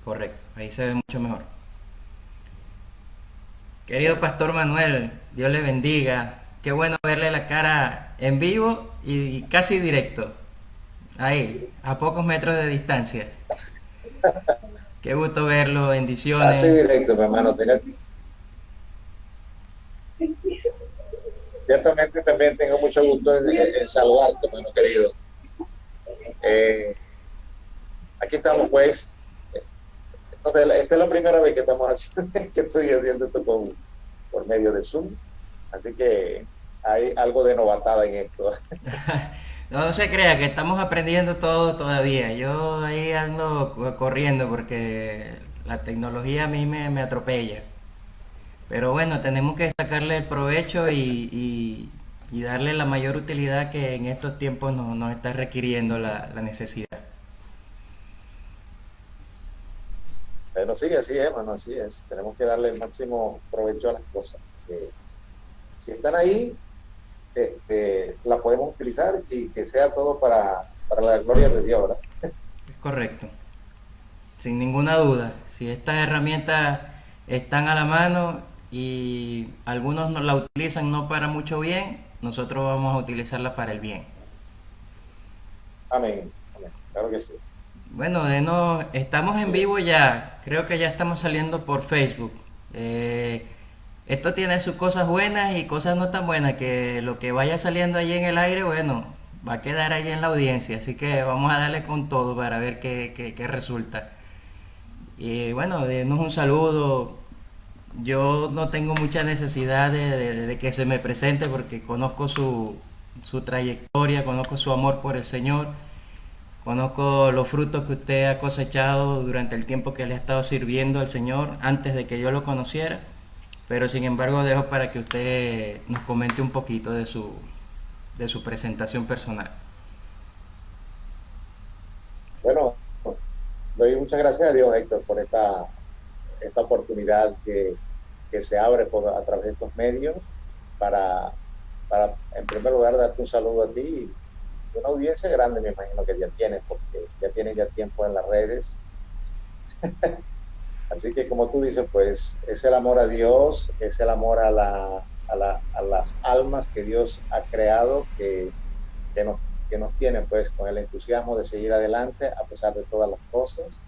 Correcto, ahí se ve mucho mejor. Querido Pastor Manuel, Dios le bendiga. Qué bueno verle la cara en vivo y casi directo. Ahí, a pocos metros de distancia. Qué gusto verlo, Así bendiciones. directo, mi hermano. Ciertamente también tengo mucho gusto en saludarte, hermano querido. Eh, Aquí estamos, pues. Esta es la primera vez que estamos haciendo, que estoy haciendo esto por medio de Zoom. Así que hay algo de novatada en esto. No, no se crea que estamos aprendiendo todo todavía. Yo ahí ando corriendo porque la tecnología a mí me atropella. Pero bueno, tenemos que sacarle el provecho y darle la mayor utilidad que en estos tiempos nos está requiriendo la necesidad. Bueno, sí, así es, hermano, así es. Tenemos que darle el máximo provecho a las cosas. Si están ahí, la podemos utilizar y que sea todo para la gloria de Dios, ¿verdad? Es correcto, sin ninguna duda. Si estas herramientas están a la mano y algunos no la utilizan no para mucho bien, nosotros vamos a utilizarla para el bien. Amén, amén. Claro que sí. Bueno, estamos en Así es. vivo ya. Creo que ya estamos saliendo por Facebook. Esto tiene sus cosas buenas y cosas no tan buenas, que lo que vaya saliendo ahí en el aire, bueno, va a quedar ahí en la audiencia. Así que vamos a darle con todo para ver qué resulta. Y bueno, denos un saludo. Yo no tengo mucha necesidad de que se me presente porque conozco su trayectoria, conozco su amor por el Señor. Conozco los frutos que usted ha cosechado durante el tiempo que le ha estado sirviendo al Señor antes de que yo lo conociera, pero sin embargo dejo para que usted nos comente un poquito de su presentación personal. Bueno, doy muchas gracias a Dios, Héctor, por esta oportunidad que se abre a través de estos medios para, en primer lugar, darte un saludo a ti y una audiencia grande, me imagino que ya tienes, porque ya tienes ya tiempo en las redes. Así que, como tú dices, pues es el amor a Dios, es el amor a las almas que Dios ha creado, que nos, que nos tiene pues con el entusiasmo de seguir adelante a pesar de todas las cosas.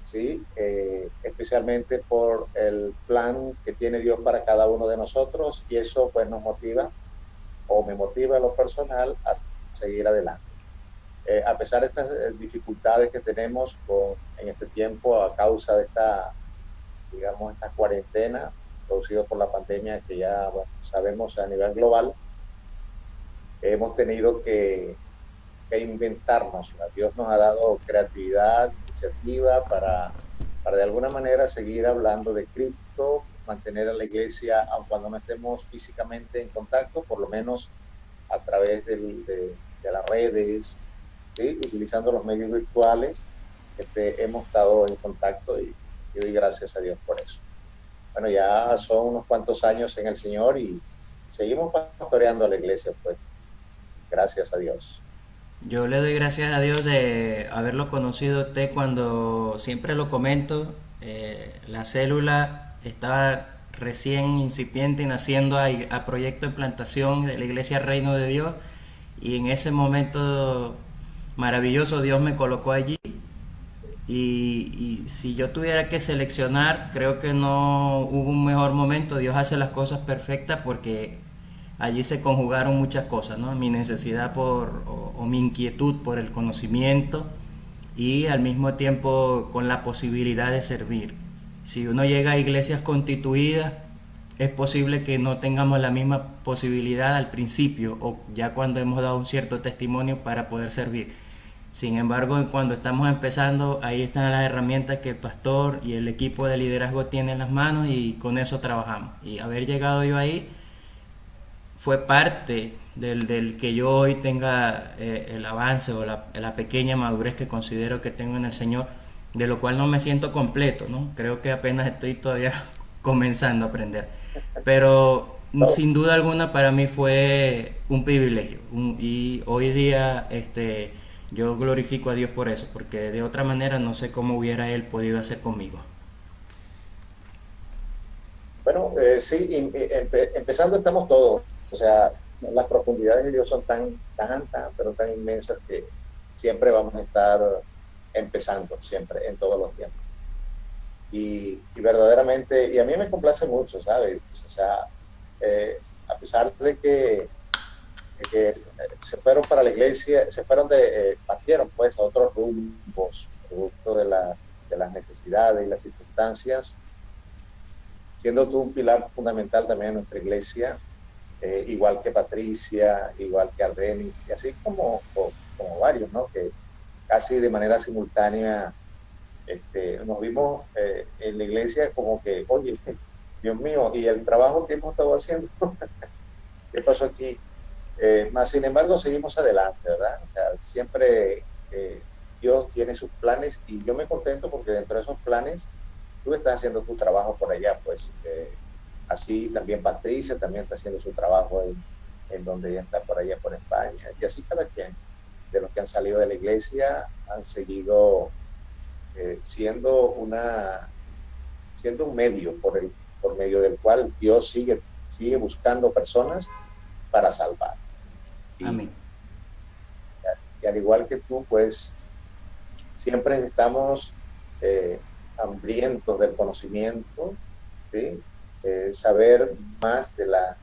¿Sí? Especialmente por el plan que tiene Dios para cada uno de nosotros y eso pues nos motiva o me motiva en lo personal a seguir adelante. A pesar de estas dificultades que tenemos en este tiempo a causa de digamos, esta cuarentena producida por la pandemia que ya bueno, sabemos a nivel global, hemos tenido que inventarnos. Dios nos ha dado creatividad, iniciativa para de alguna manera seguir hablando de Cristo, mantener a la iglesia, aun cuando no estemos físicamente en contacto, por lo menos a través de las redes, ¿sí? Utilizando los medios virtuales, hemos estado en contacto y doy gracias a Dios por eso. Bueno, ya son unos cuantos años en el Señor y seguimos pastoreando a la iglesia, pues gracias a Dios. Yo le doy gracias a Dios de haberlo conocido a usted cuando siempre lo comento, la célula estaba recién incipiente y naciendo a proyecto de plantación de la Iglesia Reino de Dios y en ese momento maravilloso Dios me colocó allí y si yo tuviera que seleccionar, creo que no hubo un mejor momento. Dios hace las cosas perfectas porque allí se conjugaron muchas cosas, ¿no? Mi necesidad o mi inquietud por el conocimiento y al mismo tiempo con la posibilidad de servir. Si uno llega a iglesias constituidas, es posible que no tengamos la misma posibilidad al principio o ya cuando hemos dado un cierto testimonio para poder servir. Sin embargo, cuando estamos empezando, ahí están las herramientas que el pastor y el equipo de liderazgo tienen en las manos y con eso trabajamos. Y haber llegado yo ahí fue parte del que yo hoy tenga el avance o la pequeña madurez que considero que tengo en el Señor, de lo cual no me siento completo, ¿no? Creo que apenas estoy todavía comenzando a aprender. Pero No, sin duda alguna para mí fue un privilegio y hoy día Yo glorifico a Dios por eso, porque de otra manera no sé cómo hubiera Él podido hacer conmigo. Bueno, sí, empezando estamos todos. O sea, las profundidades de Dios son pero tan inmensas que siempre vamos a estar empezando, siempre, en todos los tiempos. Y verdaderamente, y a mí me complace mucho, ¿sabes? O sea, a pesar de que se fueron para la iglesia, partieron pues a otros rumbos, producto de las necesidades y las circunstancias, siendo tú un pilar fundamental también en nuestra iglesia, igual que Patricia, igual que Ardenis, y así como varios, ¿no? Que casi de manera simultánea nos vimos en la iglesia como que, oye, Dios mío, y el trabajo que hemos estado haciendo, ¿qué pasó aquí? Más sin embargo, seguimos adelante, ¿verdad? O sea, siempre Dios tiene sus planes y yo me contento porque dentro de esos planes tú estás haciendo tu trabajo por allá, pues así también Patricia también está haciendo su trabajo en donde ella está por allá, por España, y así cada quien de los que han salido de la iglesia han seguido siendo siendo un medio por medio del cual Dios sigue buscando personas para salvar. Y, Amén. y al igual que tú, pues siempre estamos hambrientos del conocimiento, ¿sí? Saber más de las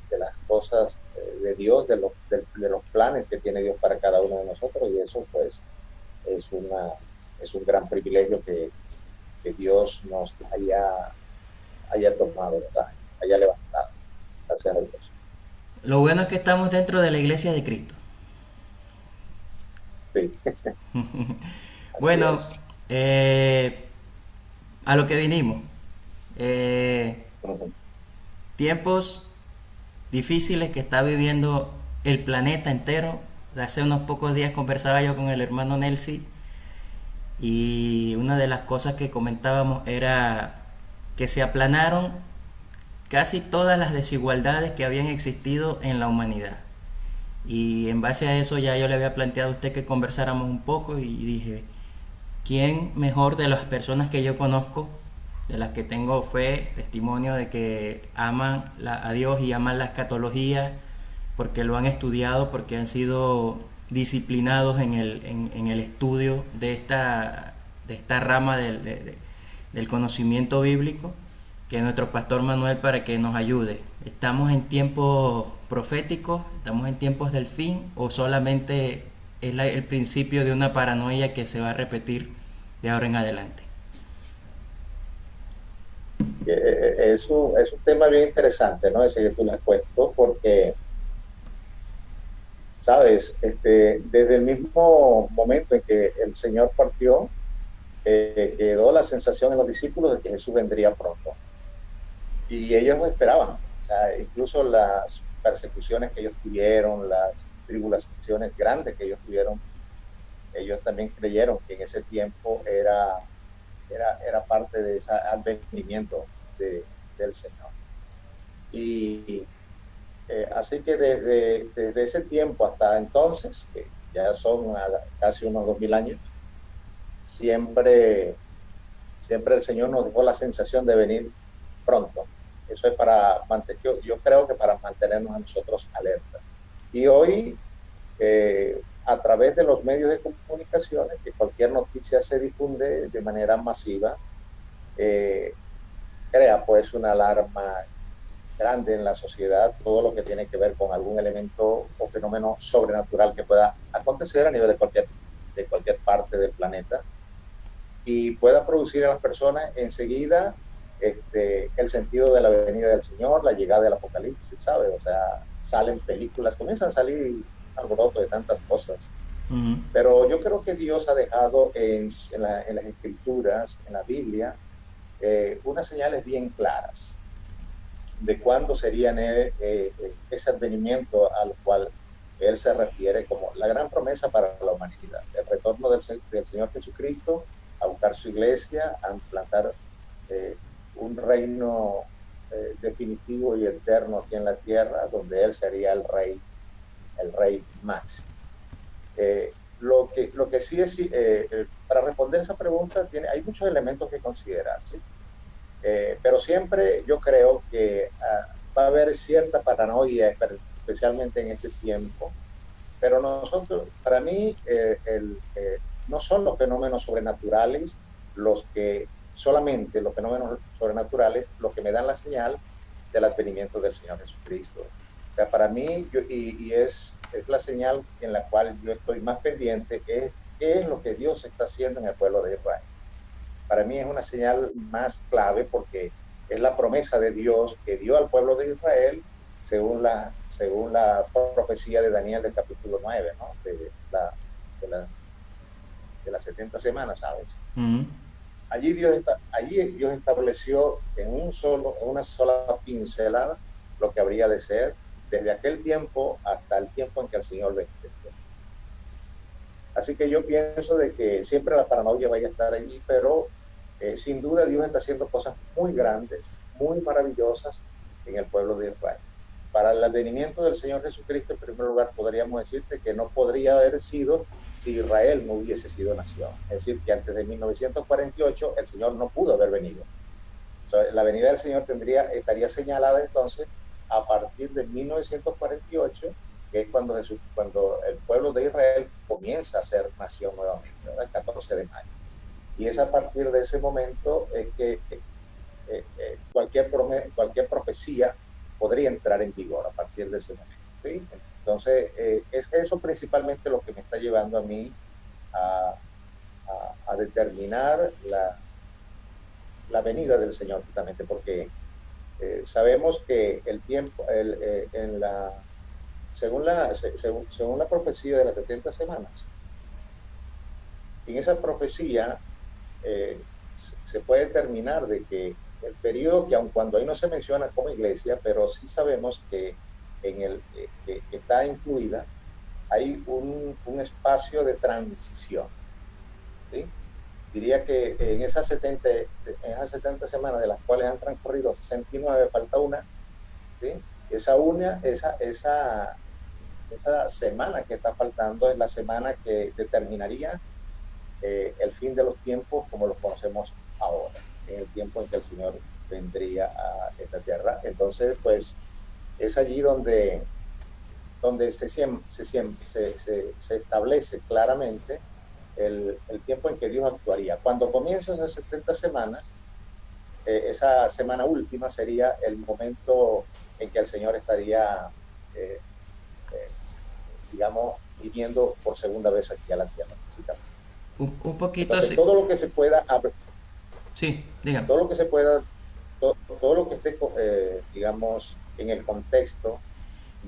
cosas de Dios, de los planes que tiene Dios para cada uno de nosotros, y eso pues es, es un gran privilegio que Dios nos haya tomado, ¿verdad? Haya levantado. Gracias a Dios. Lo bueno es que estamos dentro de la iglesia de Cristo. Sí, así Bueno, es. a lo que vinimos. Eh, Uh-huh. Tiempos difíciles que está viviendo el planeta entero. Hace unos pocos días conversaba yo con el hermano Nelsi y una de las cosas que comentábamos era que se aplanaron casi todas las desigualdades que habían existido en la humanidad. Y en base a eso ya yo le había planteado a usted que conversáramos un poco y dije, ¿quién mejor de las personas que yo conozco, de las que tengo fe, testimonio de que aman a Dios y aman la escatología, porque lo han estudiado, porque han sido disciplinados en el estudio de esta rama del conocimiento bíblico, que nuestro pastor Manuel, para que nos ayude? ¿Estamos en tiempos proféticos? ¿Estamos en tiempos del fin? ¿O solamente es el principio de una paranoia que se va a repetir de ahora en adelante? Es un tema bien interesante, ¿no? Ese que tú le has puesto, porque, sabes, desde el mismo momento en que el Señor partió, quedó la sensación en los discípulos de que Jesús vendría pronto. Y ellos lo esperaban. O sea, incluso las persecuciones que ellos tuvieron, las tribulaciones grandes que ellos tuvieron, ellos también creyeron que en ese tiempo era parte de ese advenimiento del Señor. Y así que desde ese tiempo hasta entonces, que ya son casi unos 2000 años, siempre, siempre el Señor nos dejó la sensación de venir pronto. Eso es para mantener, yo creo que para mantenernos a nosotros alerta. Y hoy, a través de los medios de comunicaciones, que cualquier noticia se difunde de manera masiva, eh, crea pues una alarma grande en la sociedad, todo lo que tiene que ver con algún elemento o fenómeno sobrenatural que pueda acontecer a nivel de cualquier parte del planeta y pueda producir a las personas enseguida el sentido de la venida del Señor, la llegada del Apocalipsis, ¿sabes? O sea, salen películas, comienzan a salir alboroto de tantas cosas. Uh-huh. Pero yo creo que Dios ha dejado en las Escrituras, en la Biblia, unas señales bien claras de cuándo serían ese advenimiento al cual Él se refiere como la gran promesa para la humanidad, el retorno del Señor Jesucristo a buscar su iglesia, a implantar un reino definitivo y eterno aquí en la tierra, donde Él sería el rey máximo. lo que sí es, para responder esa pregunta, hay muchos elementos que considerar, ¿sí? Pero siempre yo creo que va a haber cierta paranoia, especialmente en este tiempo, pero nosotros, para mí, no son los fenómenos sobrenaturales solamente los fenómenos sobrenaturales los que me dan la señal del advenimiento del Señor Jesucristo. O sea, para mí, es la señal en la cual yo estoy más pendiente, es qué es lo que Dios está haciendo en el pueblo de Israel. Para mí es una señal más clave porque es la promesa de Dios que dio al pueblo de Israel según la profecía de Daniel del capítulo 9, ¿no? De, la, de las 70 semanas, ¿sabes? Mm. Allí Dios estableció en una sola pincelada lo que habría de ser desde aquel tiempo hasta el tiempo en que el Señor venga. Así que yo pienso de que siempre la paranoia vaya a estar allí, pero sin duda Dios está haciendo cosas muy grandes, muy maravillosas en el pueblo de Israel. Para el advenimiento del Señor Jesucristo, en primer lugar, podríamos decirte que no podría haber sido si Israel no hubiese sido nación. Es decir, que antes de 1948 el Señor no pudo haber venido. O sea, la venida del Señor estaría señalada entonces a partir de 1948, que es cuando el pueblo de Israel comienza a ser nación nuevamente, ¿verdad? El 14 de mayo. Y es a partir de ese momento que cualquier profecía podría entrar en vigor a partir de ese momento, ¿sí? Entonces, es eso principalmente lo que me está llevando a mí a, a determinar la venida del Señor, justamente porque sabemos que el tiempo, según la profecía de las 70 semanas, en esa profecía se puede determinar de que el periodo, que aun cuando ahí no se menciona como iglesia, pero sí sabemos que que está incluida, hay un espacio de transición, ¿sí? Diría que en esas 70 semanas, de las cuales han transcurrido 69, falta una, ¿sí? Esa semana que está faltando es la semana que determinaría el fin de los tiempos como los conocemos ahora, en el tiempo en que el Señor vendría a esta tierra. Entonces, pues, es allí donde se establece claramente el tiempo en que Dios actuaría. Cuando comienzan esas 70 semanas, esa semana última sería el momento en que el Señor estaría, digamos, viviendo por segunda vez aquí a la tierra. Un poquito Entonces, así. todo lo que se pueda, Sí, dígame. todo lo que se pueda, todo lo que esté, digamos, en el contexto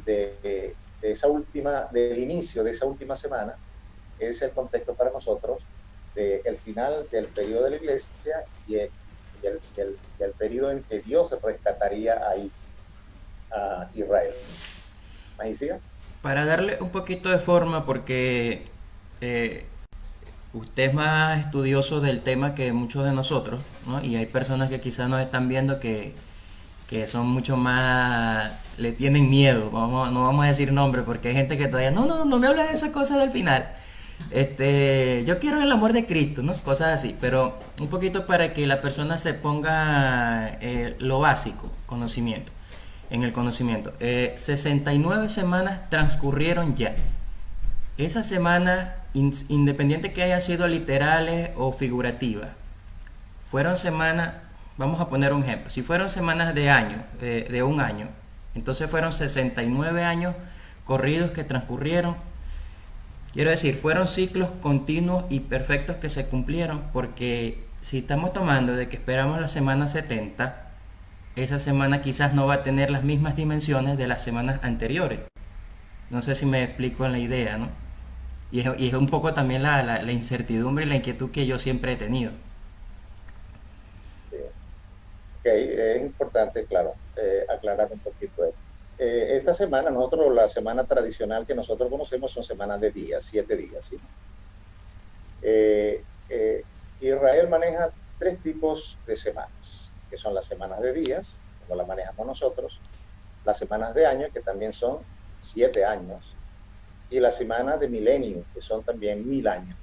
del inicio de esa última semana, es el contexto para nosotros del final del periodo de la iglesia y el periodo en que Dios rescataría a Israel. ¿Me decías? Para darle un poquito de forma, porque eh, usted es más estudioso del tema que muchos de nosotros, ¿no? Y hay personas que quizás nos están viendo que son mucho más, le tienen miedo, no vamos a decir nombre porque hay gente que todavía, no me habla de esas cosas del final. Yo quiero el amor de Cristo, ¿no? Cosas así, pero un poquito para que la persona se ponga lo básico, conocimiento, en el conocimiento. 69 semanas transcurrieron ya. Esas semanas, independiente que hayan sido literales o figurativas, fueron semanas, vamos a poner un ejemplo, si fueron semanas de un año, entonces fueron 69 años corridos que transcurrieron. Quiero decir, fueron ciclos continuos y perfectos que se cumplieron, porque si estamos tomando de que esperamos la semana 70, esa semana quizás no va a tener las mismas dimensiones de las semanas anteriores. No sé si me explico en la idea, ¿no? Y es un poco también la incertidumbre y la inquietud que yo siempre he tenido. Sí. Okay. Es importante, claro, aclarar un poquito esto. Esta semana, la semana tradicional que nosotros conocemos son semanas de días, 7 días, ¿sí? Israel maneja 3 tipos de semanas, que son las semanas de días, como las manejamos nosotros, las semanas de año, que también son 7 años, y la semana de milenio, que son también 1000 años.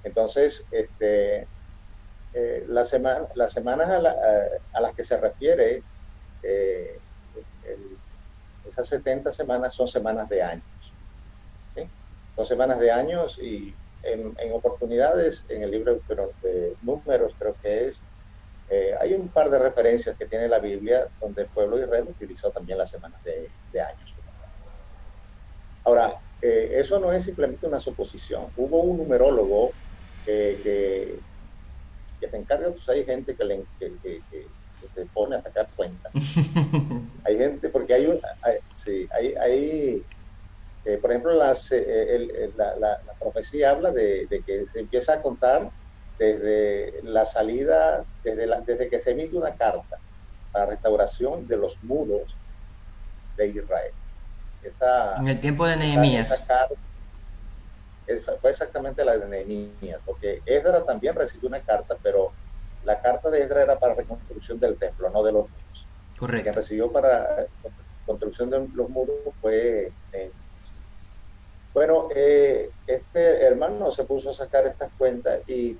Entonces, las semanas a las que se refiere, eh, el, esas 70 semanas son semanas de años. ¿Sí? Son semanas de años y en oportunidades, en el libro de Números creo que es, hay un par de referencias que tiene la Biblia donde el pueblo de Israel utilizó también las semanas de años. Ahora, eso no es simplemente una suposición. Hubo un numerólogo que se encarga, pues hay gente que se pone a sacar cuentas. Hay gente, porque sí, por ejemplo, la profecía habla de que se empieza a contar desde la salida, desde que se emite una carta para restauración de los muros de Israel. En el tiempo de Esa Nehemías. carta fue exactamente la de Nehemías, porque Esdras también recibió una carta, pero la carta de Esdras era para reconstrucción del templo, no de los muros. Quien Correcto. recibió para construcción de los muros fue Nehemías. Bueno, este hermano se puso a sacar estas cuentas y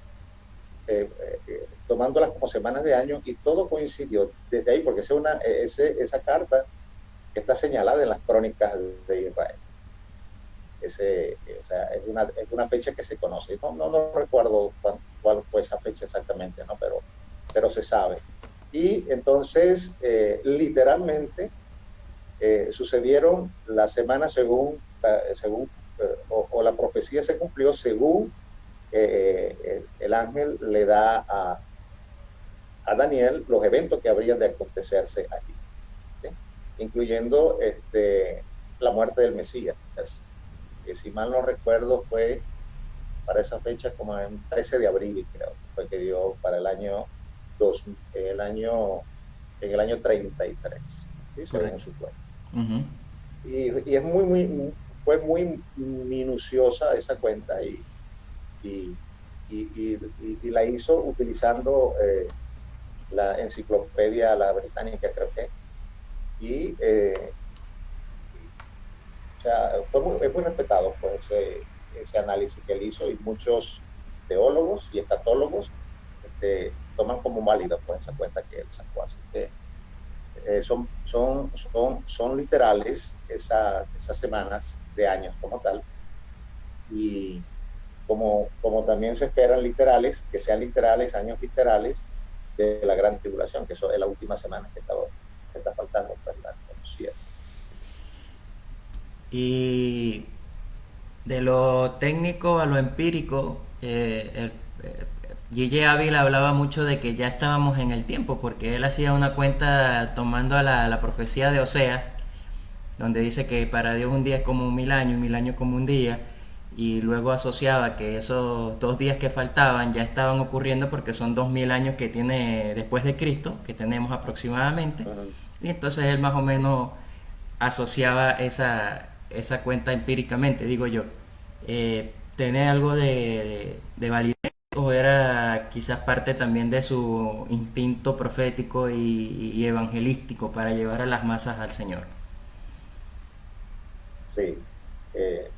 tomándolas como semanas de año, y todo coincidió desde ahí, porque esa carta está señalada en las crónicas de Israel. O sea, es una fecha que se conoce. No recuerdo cuál fue esa fecha exactamente, ¿no? Pero se sabe. Y entonces, literalmente, sucedieron las semanas o la profecía se cumplió según el ángel le da a Daniel los eventos que habrían de acontecerse allí, ¿sí? Incluyendo la muerte del Mesías, que si mal no recuerdo fue para esa fecha como en 13 de abril, creo, fue que dio para el año 2, en el año 33, ¿sí? Según Correcto. su cuenta. Uh-huh. Y fue muy minuciosa esa cuenta y, y la hizo utilizando la enciclopedia, la británica creo que, y o sea, es muy respetado pues, ese análisis que él hizo, y muchos teólogos y escatólogos toman como válida pues, esa cuenta que él sacó. Así que son literales esas semanas de años como tal, y como también se esperan literales, que sean literales, años literales de la gran tribulación, que eso es la última semana que está faltando, pues, la conocida. Y de lo técnico a lo empírico, Gigi Ávila hablaba mucho de que ya estábamos en el tiempo, porque él hacía una cuenta tomando a la profecía de Oseas, donde dice que para Dios un día es como 1000 años y 1000 años como un día, y luego asociaba que esos 2 días que faltaban ya estaban ocurriendo porque son 2000 años que tiene después de Cristo, que tenemos aproximadamente, Uh-huh. y entonces él más o menos asociaba esa cuenta empíricamente, digo yo. ¿Tiene algo de validez o era quizás parte también de su instinto profético y evangelístico para llevar a las masas al Señor? Sí. Eh,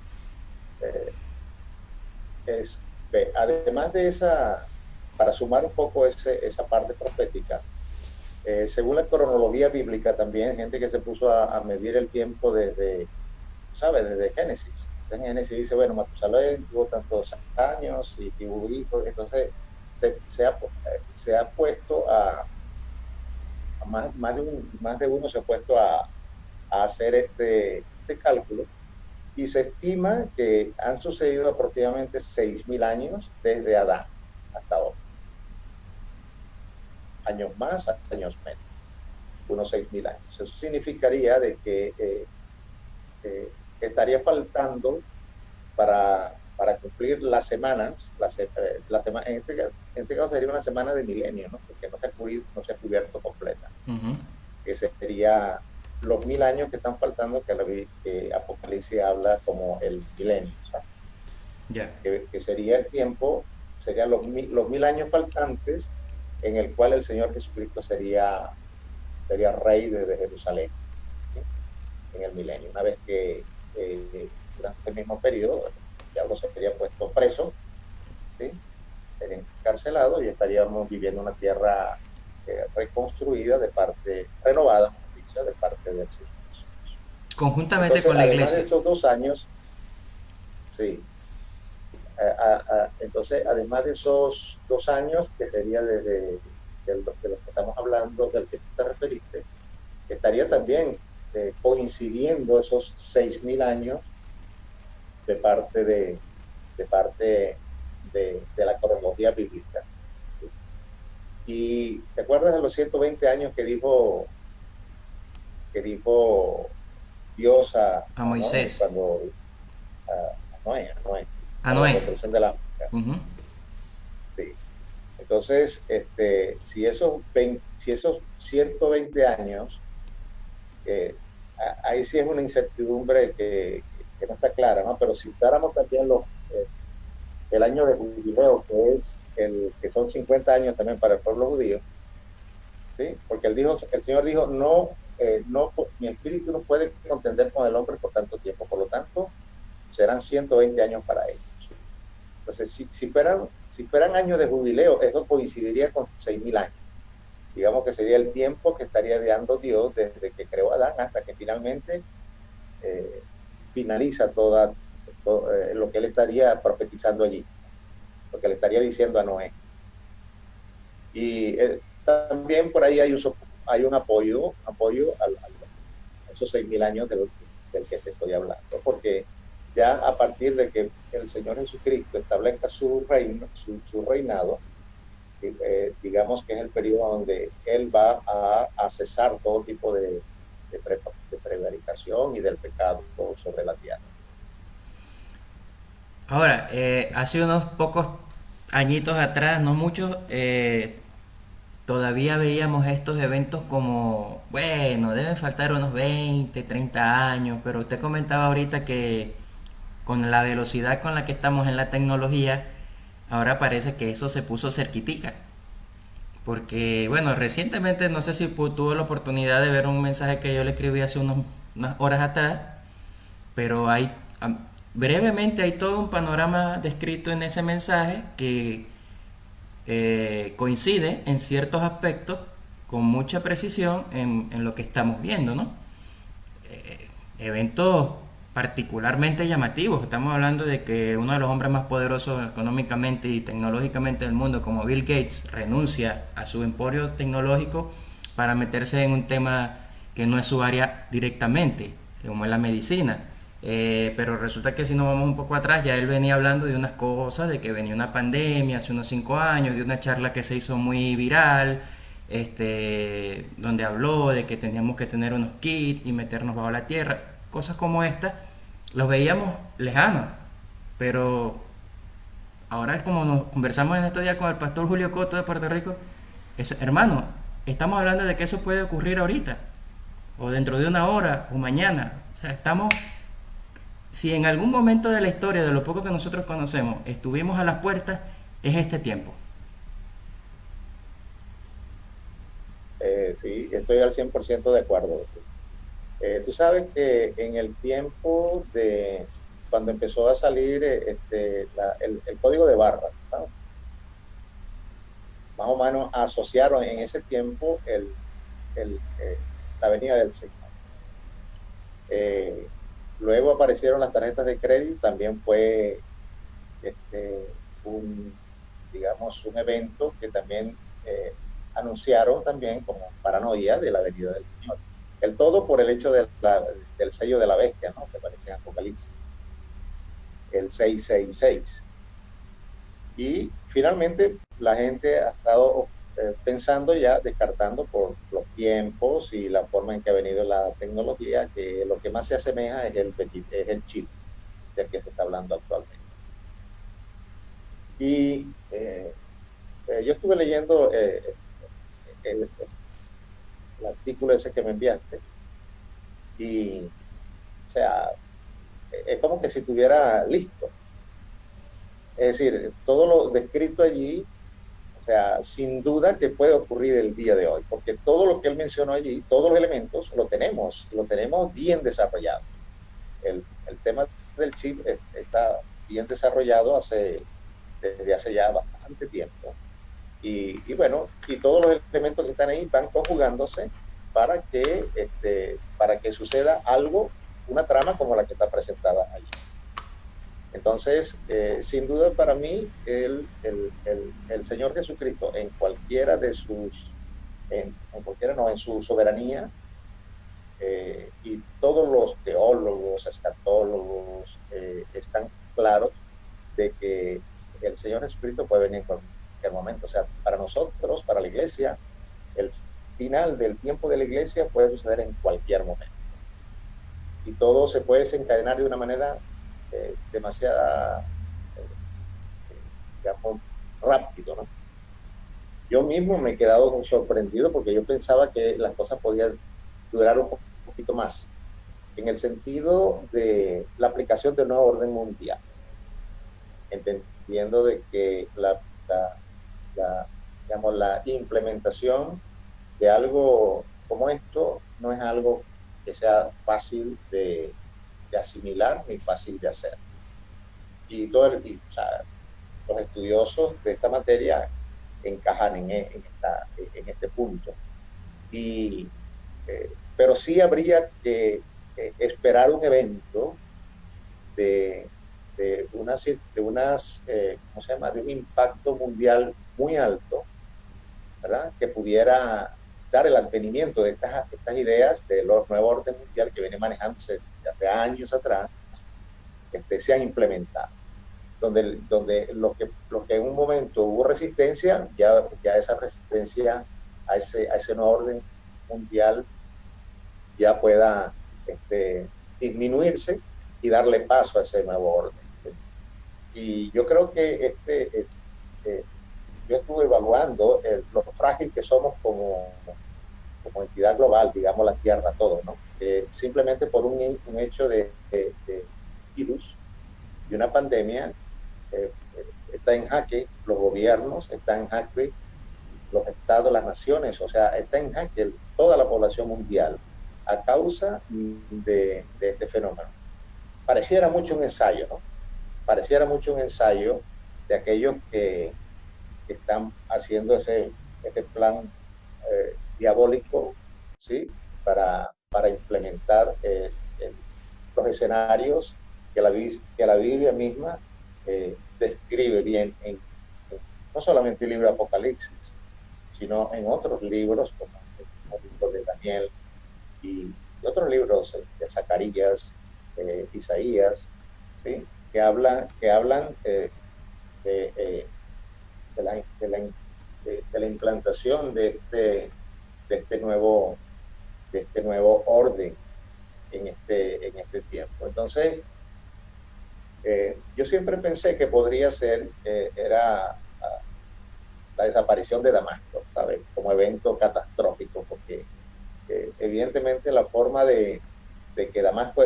eh, Además de para sumar un poco esa parte profética, según la cronología bíblica también, gente que se puso a medir el tiempo ¿sabes? Desde Génesis. En Génesis dice, bueno, Matusalén tuvo tantos años y tuvo hijos, entonces se ha puesto más de uno se ha puesto a hacer este cálculo, y se estima que han sucedido aproximadamente 6.000 años desde Adán hasta ahora. Años más, años menos, unos 6.000 años. Eso significaría de que estaría faltando para cumplir las semanas, en este caso sería una semana de milenio, ¿no? Porque no se ha cubierto completa, Uh-huh. que sería los 1000 años que están faltando, que Apocalipsis habla como el milenio, ¿sabes? Ya. Que sería el tiempo, serían los 1000 años faltantes en el cual el Señor Jesucristo sería rey desde Jerusalén, ¿sí? En el milenio, una vez que durante el mismo periodo, el diablo sería puesto preso, ¿sí? Sería encarcelado y estaríamos viviendo una tierra reconstruida renovada, mejor dicho, de parte del Señor. Conjuntamente Entonces, con la además de iglesia. esos 2 años, sí, entonces, además de esos 2 años, que sería de los que estamos hablando, del que tú te referiste, estaría también coincidiendo esos 6.000 años de parte de parte de la cronología bíblica. Y te acuerdas de los 120 años que dijo Dios A a Noé, Moisés. cuando a Noé, A para la Noé. construcción de la... Ujú. Sí. Entonces, si esos 120 años, ahí sí es una incertidumbre que no está clara, ¿no? Pero si usáramos también el año de jubileo, que son 50 años también para el pueblo judío, ¿sí? Porque el Señor dijo, no, mi espíritu no puede contender con el hombre por tanto tiempo, por lo tanto, serán 120 años para ellos. Entonces, si fueran años de jubileo, eso coincidiría con 6.000 años. Digamos que sería el tiempo que estaría dando Dios desde que creó a Adán hasta que finalmente eh, finaliza todo lo que él estaría profetizando allí, lo que le estaría diciendo a Noé. Y también por ahí hay un apoyo a esos 6.000 años del que te estoy hablando, porque ya a partir de que el Señor Jesucristo establezca su reino, su reinado, digamos que es el periodo donde Él va a cesar todo tipo de prevaricación y del pecado sobre la tierra. Ahora, hace unos pocos añitos atrás, no muchos, todavía veíamos estos eventos como, bueno, deben faltar unos 20, 30 años, pero usted comentaba ahorita que con la velocidad con la que estamos en la tecnología, ahora parece que eso se puso cerquitica. Porque, bueno, recientemente, no sé si tuvo la oportunidad de ver un mensaje que yo le escribí hace unas horas atrás, pero brevemente hay todo un panorama descrito en ese mensaje que coincide en ciertos aspectos con mucha precisión en lo que estamos viendo, ¿no? Eventos particularmente llamativos. Estamos hablando de que uno de los hombres más poderosos económicamente y tecnológicamente del mundo, como Bill Gates, renuncia a su emporio tecnológico para meterse en un tema que no es su área directamente, como es la medicina. Pero resulta que si nos vamos un poco atrás, ya él venía hablando de unas cosas, de que venía una pandemia hace unos 5 años, de una charla que se hizo muy viral, donde habló de que teníamos que tener unos kits y meternos bajo la tierra. Cosas como esta, los veíamos lejanos, pero ahora es como nos conversamos en estos días con el pastor Julio Coto de Puerto Rico, hermano, estamos hablando de que eso puede ocurrir ahorita, o dentro de una hora, o mañana. O sea, si en algún momento de la historia, de lo poco que nosotros conocemos, estuvimos a las puertas, es este tiempo. Sí, estoy al 100% de acuerdo. Tú sabes que en el tiempo de cuando empezó a salir el código de barras, ¿no? Más o menos asociaron en ese tiempo la venida del Señor. Eh, Luego aparecieron las tarjetas de crédito, también fue un, digamos, un evento que también anunciaron también como paranoia de la venida del Señor. El todo por el hecho del sello de la bestia, ¿no? Que aparece en Apocalipsis, el 666. Y finalmente la gente ha estado pensando ya, descartando por los tiempos y la forma en que ha venido la tecnología, que lo que más se asemeja es el chip del que se está hablando actualmente. Y yo estuve leyendo el, el artículo ese que me enviaste y, o sea, es como que si estuviera listo. Es decir, todo lo descrito allí, o sea, sin duda que puede ocurrir el día de hoy, porque todo lo que él mencionó allí, todos los elementos, lo tenemos bien desarrollado. El tema del chip está bien desarrollado desde hace ya bastante tiempo. Y bueno, y todos los elementos que están ahí van conjugándose para que suceda algo, una trama como la que está presentada allí. Entonces, sin duda para mí, el Señor Jesucristo, en cualquiera de sus, en cualquiera no, en su soberanía, y todos los teólogos, escatólogos, están claros de que el Señor Jesucristo puede venir en cualquier momento. O sea, para nosotros, para la iglesia, el final del tiempo de la iglesia puede suceder en cualquier momento. Y todo se puede desencadenar de una manera demasiada, digamos, rápido, ¿no? Yo mismo me he quedado sorprendido porque yo pensaba que las cosas podían durar un poquito más, en el sentido de la aplicación del nuevo orden mundial, entendiendo de que digamos, la implementación de algo como esto no es algo que sea fácil de asimilar ni fácil de hacer. O sea, los estudiosos de esta materia encajan en este punto. Pero sí habría que esperar un evento de ¿cómo se llama? De un impacto mundial muy alto, ¿verdad? Que pudiera dar el advenimiento de estas ideas de los nuevos orden mundial que viene manejándose desde años atrás, sean implementadas. Donde lo que en un momento hubo resistencia, ya esa resistencia a ese nuevo orden mundial ya pueda disminuirse y darle paso a ese nuevo orden. Y yo creo que yo estuve evaluando lo frágil que somos como entidad global, digamos la Tierra, todo, ¿no? Simplemente por un hecho de virus y una pandemia, está en jaque los gobiernos, está en jaque los estados, las naciones, o sea, está en jaque toda la población mundial a causa de este fenómeno. Pareciera mucho un ensayo, ¿no? Pareciera mucho un ensayo de aquellos que están haciendo este plan diabólico, ¿sí? Para implementar los escenarios que la Biblia misma describe bien no solamente el libro de Apocalipsis, sino en otros libros como el libro de Daniel y otros libros de Zacarías, Isaías, ¿sí? que hablan de la implantación de este nuevo orden en este tiempo. Entonces, yo siempre pensé que podría ser, era la desaparición de Damasco, ¿sabes? Como evento catastrófico, porque evidentemente la forma de que Damasco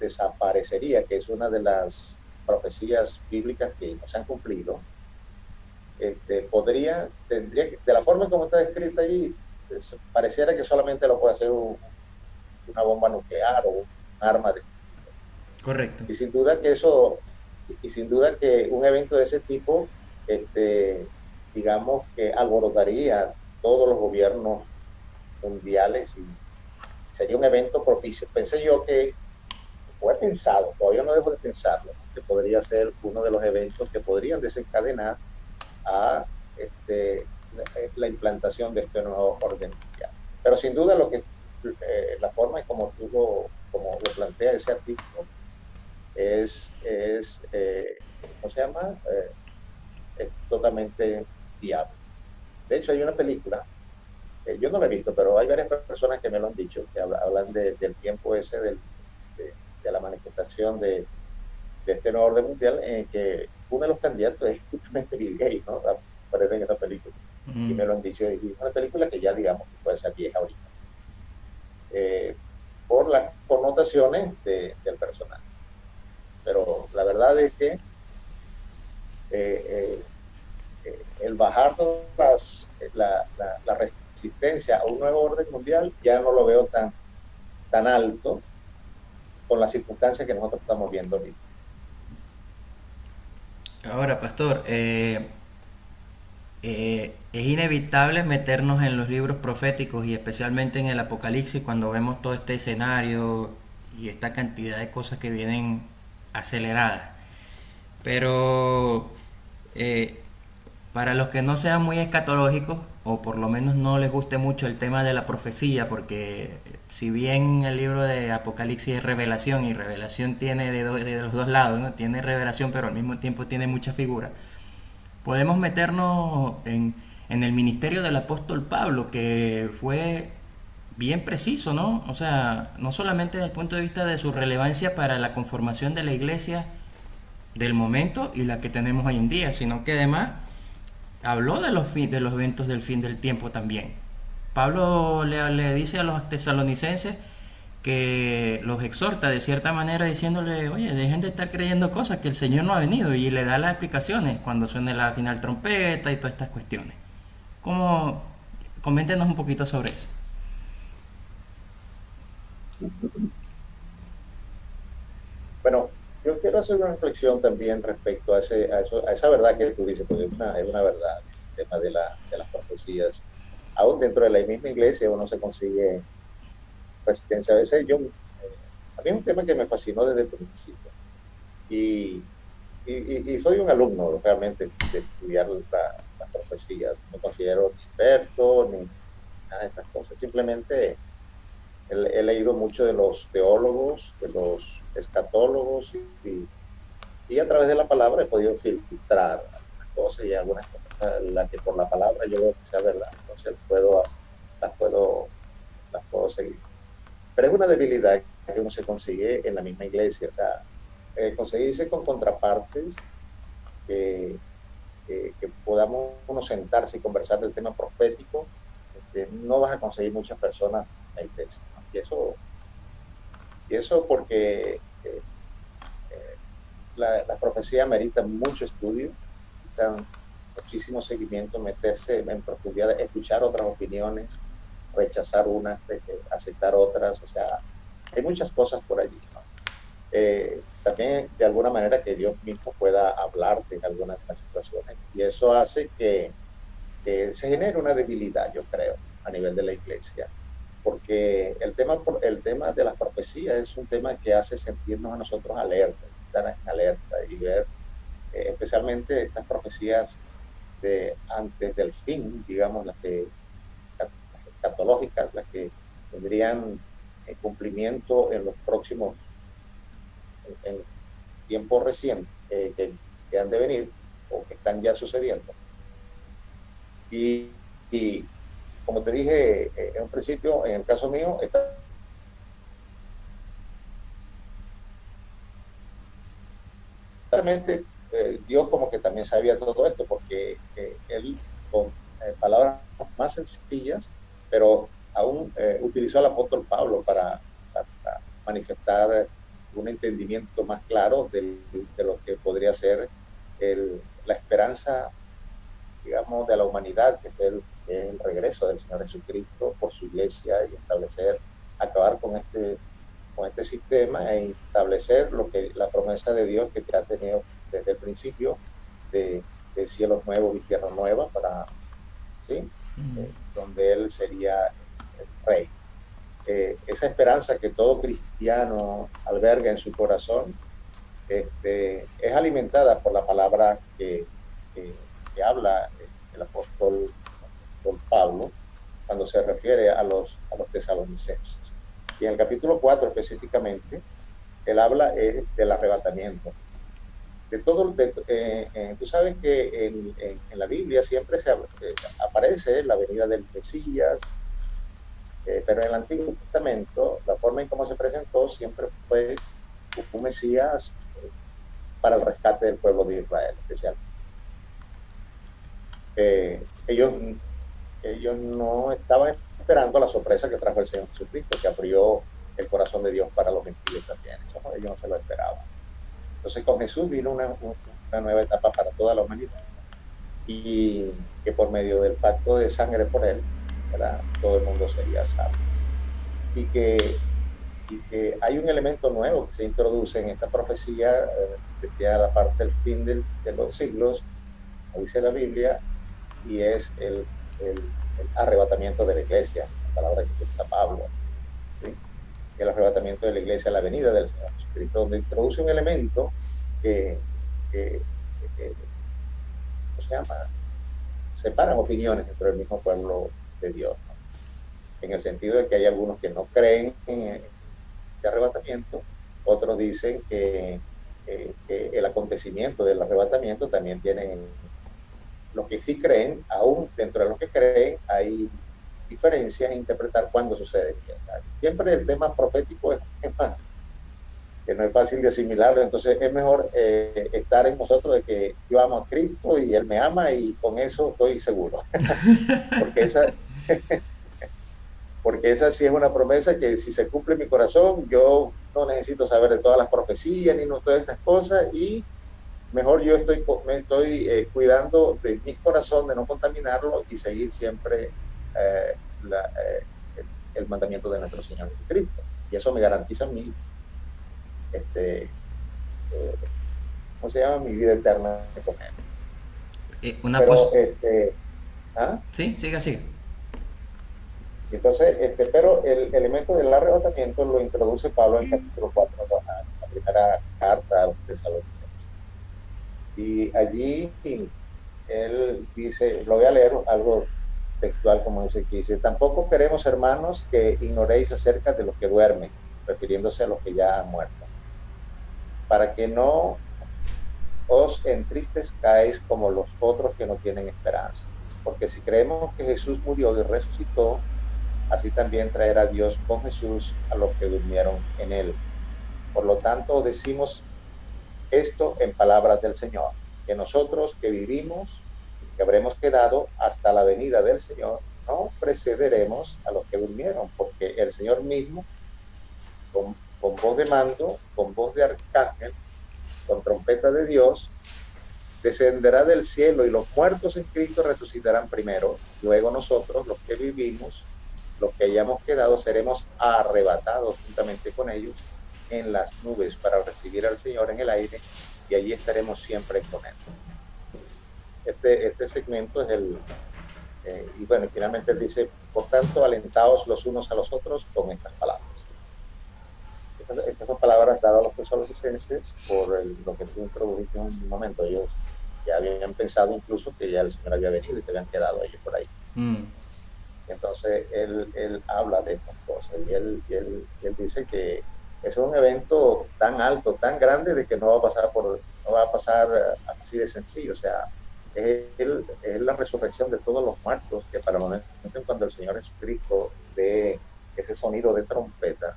desaparecería, que es una de las profecías bíblicas que no se han cumplido, tendría que, de la forma como está descrita allí, pareciera que solamente lo puede hacer una bomba nuclear o un arma de... Correcto. Y sin duda que un evento de ese tipo, digamos que alborotaría todos los gobiernos mundiales y sería un evento propicio. Pensé yo que, o he pensado, todavía no dejo de pensarlo, que podría ser uno de los eventos que podrían desencadenar a la implantación de este nuevo orden mundial. Pero sin duda la forma como lo plantea ese artículo es ¿cómo se llama? Es totalmente viable. De hecho, hay una película, yo no la he visto, pero hay varias personas que me lo han dicho, que hablan del tiempo ese, de la manifestación de este nuevo orden mundial, en que uno de los candidatos es justamente Bill Gates, ¿no? Aparece en esa película. Y me lo han dicho, y es una película que ya, digamos, puede ser vieja ahorita. Por las connotaciones del personaje. Pero la verdad es que el bajar la resistencia a un nuevo orden mundial ya no lo veo tan alto, con las circunstancias que nosotros estamos viendo ahorita. Ahora, pastor, es inevitable meternos en los libros proféticos y especialmente en el Apocalipsis cuando vemos todo este escenario y esta cantidad de cosas que vienen aceleradas. Pero para los que no sean muy escatológicos, o por lo menos no les guste mucho el tema de la profecía, porque si bien el libro de Apocalipsis es revelación, y revelación tiene de los dos lados, ¿no? Tiene revelación, pero al mismo tiempo tiene mucha figura, podemos meternos en el ministerio del apóstol Pablo, que fue bien preciso, ¿no? O sea, no solamente desde el punto de vista de su relevancia para la conformación de la iglesia del momento y la que tenemos hoy en día, sino que además habló de los eventos del fin del tiempo también. Pablo le dice a los tesalonicenses que los exhorta de cierta manera diciéndole, oye, dejen de estar creyendo cosas que el Señor no ha venido, y le da las explicaciones cuando suene la final trompeta y todas estas cuestiones. ¿Cómo? Coméntenos un poquito sobre eso. Bueno, yo quiero hacer una reflexión también respecto a esa verdad que tú dices, porque es una verdad, el tema de las profecías. Aún dentro de la misma iglesia uno se consigue resistencia. A veces a mí es un tema que me fascinó desde el principio. Y, y soy un alumno realmente de estudiar las profecías. No me considero experto ni nada de estas cosas. Simplemente he leído mucho de los teólogos, de los escatólogos y a través de la palabra he podido filtrar algunas cosas y algunas cosas las que por la palabra yo veo que sea verdad. Entonces las puedo, las puedo seguir. Pero es una debilidad que uno se consigue en la misma iglesia. O sea, conseguirse con contrapartes que, que podamos uno sentarse y conversar del tema profético, no vas a conseguir muchas personas en la iglesia, ¿no? Y eso porque la profecía merita mucho estudio, necesitan muchísimo seguimiento, meterse en profundidad, escuchar otras opiniones, rechazar unas, aceptar otras, o sea, hay muchas cosas por allí, ¿no? También de alguna manera que Dios mismo pueda hablarte en algunas de las situaciones, y eso hace que se genere una debilidad, yo creo, a nivel de la iglesia, porque el tema de las profecías es un tema que hace sentirnos a nosotros alerta, estar en alerta y ver especialmente estas profecías de antes del fin, digamos, las escatológicas, las que tendrían cumplimiento en los próximos, en tiempos recientes que han de venir o que están ya sucediendo. Y como te dije en un principio, en el caso mío, realmente Dios como que también sabía todo esto, porque él con palabras más sencillas, pero aún utilizó al apóstol Pablo para manifestar un entendimiento más claro de lo que podría ser la esperanza, digamos, de la humanidad, que es el regreso del Señor Jesucristo por su iglesia y acabar con este sistema e establecer la promesa de Dios que ha tenido desde el principio de cielos nuevos y tierra nueva ¿sí? Donde Él sería el rey. Esa esperanza que todo cristiano alberga en su corazón es alimentada por la palabra que habla el apóstol Pablo cuando se refiere a los tesalonicenses. Y en el capítulo 4 específicamente, él habla del arrebatamiento. Tú sabes que en la Biblia siempre aparece la venida del Mesías, pero en el Antiguo Testamento, la forma en cómo se presentó siempre fue un Mesías para el rescate del pueblo de Israel, especialmente. Ellos no estaban esperando la sorpresa que trajo el Señor Jesucristo, que abrió el corazón de Dios para los gentiles también. Eso ellos no se lo esperaban. Entonces con Jesús vino una nueva etapa para toda la humanidad, y que por medio del pacto de sangre por él, ¿verdad?, todo el mundo sería salvo. Y que y que hay un elemento nuevo que se introduce en esta profecía, que a la parte del fin de los siglos, como dice la Biblia, y es el arrebatamiento de la iglesia, la palabra que utiliza Pablo, ¿sí? El arrebatamiento de la iglesia, la venida del Señor Jesucristo, donde introduce un elemento que, que, que ¿cómo se llama? Separan opiniones dentro del mismo pueblo de Dios, ¿no? En el sentido de que hay algunos que no creen en este arrebatamiento, otros dicen que el acontecimiento del arrebatamiento también tienen los que sí creen. Aún dentro de los que creen hay diferencias en interpretar cuándo sucede. Siempre el tema profético es más, que no es fácil de asimilarlo, entonces es mejor estar en nosotros de que yo amo a Cristo y Él me ama y con eso estoy seguro. porque esa porque esa sí es una promesa que si se cumple en mi corazón, yo no necesito saber de todas las profecías ni no todas estas cosas, y mejor yo me estoy cuidando de mi corazón, de no contaminarlo y seguir siempre eh, la, eh, el mandamiento de nuestro Señor Jesucristo. Y eso me garantiza mi, este, ¿cómo se llama? Mi vida eterna con Él. Pero, ¿ah? Sí, siga, siga. Entonces, pero el elemento del arrebatamiento lo introduce Pablo en el capítulo 4, la primera carta a los tesalonicenses. Y allí él dice, lo voy a leer algo textual como dice aquí, dice: tampoco queremos, hermanos, que ignoréis acerca de los que duermen, refiriéndose a los que ya han muerto, para que no os entristezcáis como los otros que no tienen esperanza. Porque si creemos que Jesús murió y resucitó, así también traerá Dios con Jesús a los que durmieron en él. Por lo tanto, decimos esto en palabras del Señor, que nosotros que vivimos, que habremos quedado hasta la venida del Señor, no precederemos a los que durmieron, porque el Señor mismo, con voz de mando, con voz de arcángel, con trompeta de Dios, descenderá del cielo, y los muertos en Cristo resucitarán primero. Luego nosotros, los que vivimos, los que hayamos quedado, seremos arrebatados juntamente con ellos en las nubes para recibir al Señor en el aire, y allí estaremos siempre con Él. Este segmento es y bueno, finalmente él dice: por tanto, alentaos los unos a los otros con estas palabras. Estas son palabras dadas a los tesalonicenses por lo que tú introdujiste en un momento. Ellos ya habían pensado incluso que ya el Señor había venido y que habían quedado ellos por ahí. Entonces él habla de estas cosas, y él dice que es un evento tan alto, tan grande, de que no va a pasar así de sencillo. O sea, es la resurrección de todos los muertos, que para el momento en cuando el Señor Jesucristo dé ese sonido de trompeta,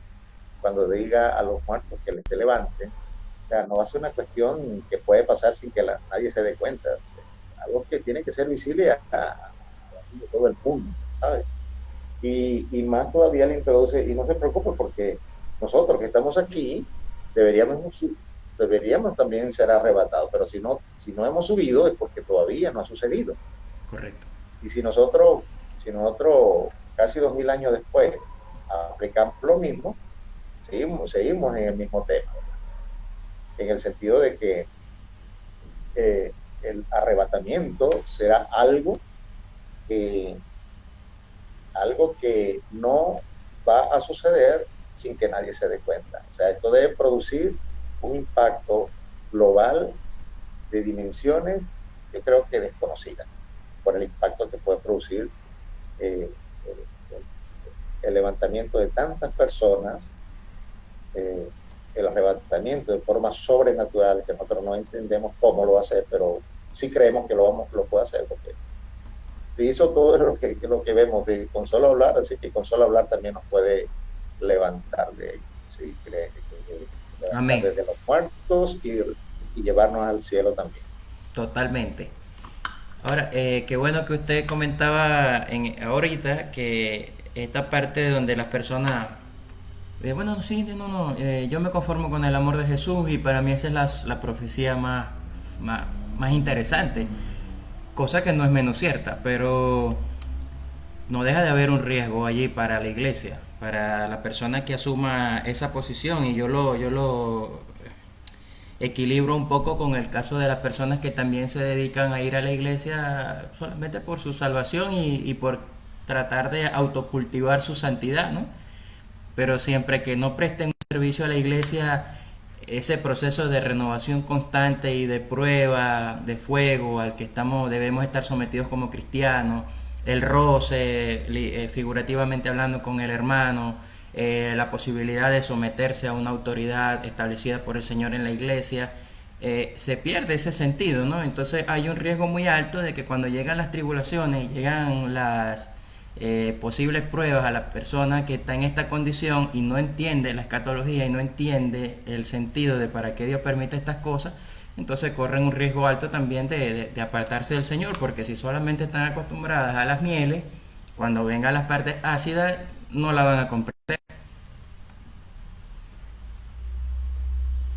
cuando diga a los muertos que les levanten, o sea, no va a ser una cuestión que puede pasar sin que nadie se dé cuenta. O sea, algo que tiene que ser visible a todo el mundo, ¿sabes? Y más todavía le introduce, y no se preocupe, porque nosotros que estamos aquí deberíamos también ser arrebatados, pero si no hemos subido es porque todavía no ha sucedido. Correcto. Y si nosotros casi 2000 años después aplicamos lo mismo, seguimos en el mismo tema, en el sentido de que el arrebatamiento será algo que no va a suceder sin que nadie se dé cuenta. O sea, esto debe producir un impacto global de dimensiones, yo creo que desconocidas, por el impacto que puede producir el levantamiento de tantas personas, el arrebatamiento de forma sobrenatural, que nosotros no entendemos cómo lo va a hacer, pero sí creemos que lo puede hacer, porque se hizo todo lo que vemos con solo hablar, así que con solo hablar también nos puede levantar de ahí, ¿sí? Levantar desde los muertos y llevarnos al cielo también. Totalmente. Ahora, qué bueno que usted comentaba ahorita que esta parte donde las personas, bueno, sí, yo me conformo con el amor de Jesús, y para mí esa es la profecía más interesante, cosa que no es menos cierta, pero no deja de haber un riesgo allí para la iglesia, para la persona que asuma esa posición, y yo lo equilibro un poco con el caso de las personas que también se dedican a ir a la iglesia solamente por su salvación y por tratar de autocultivar su santidad, ¿no? Pero siempre que no presten un servicio a la iglesia, ese proceso de renovación constante y de prueba, de fuego al que debemos estar sometidos como cristianos, el roce, figurativamente hablando con el hermano, la posibilidad de someterse a una autoridad establecida por el Señor en la iglesia, se pierde ese sentido, ¿no? Entonces hay un riesgo muy alto de que cuando llegan las tribulaciones, llegan las posibles pruebas a la persona que está en esta condición y no entiende la escatología y no entiende el sentido de para qué Dios permite estas cosas, entonces corren un riesgo alto también de apartarse del Señor, porque si solamente están acostumbradas a las mieles, cuando vengan las partes ácidas no la van a comprender.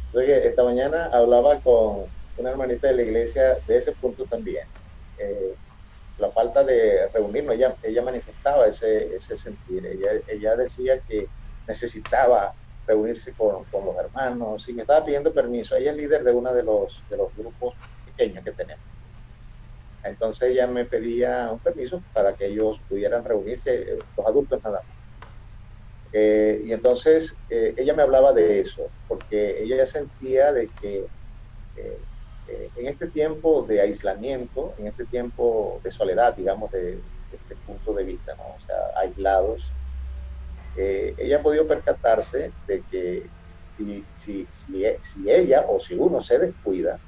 Entonces, esta mañana hablaba con una hermanita de la iglesia de ese punto también. Eh, la falta de reunirnos, ella manifestaba ese sentir, ella decía que necesitaba reunirse con los hermanos y me estaba pidiendo permiso. Ella es líder de uno de los grupos pequeños que tenemos. Entonces ella me pedía un permiso para que ellos pudieran reunirse, los adultos nada más. Y entonces ella me hablaba de eso, porque ella ya sentía de que eh, en este tiempo de aislamiento, en este tiempo de soledad, digamos, de este punto de vista, ¿no? O sea, aislados, ella ha podido percatarse de que si ella o si uno se descuida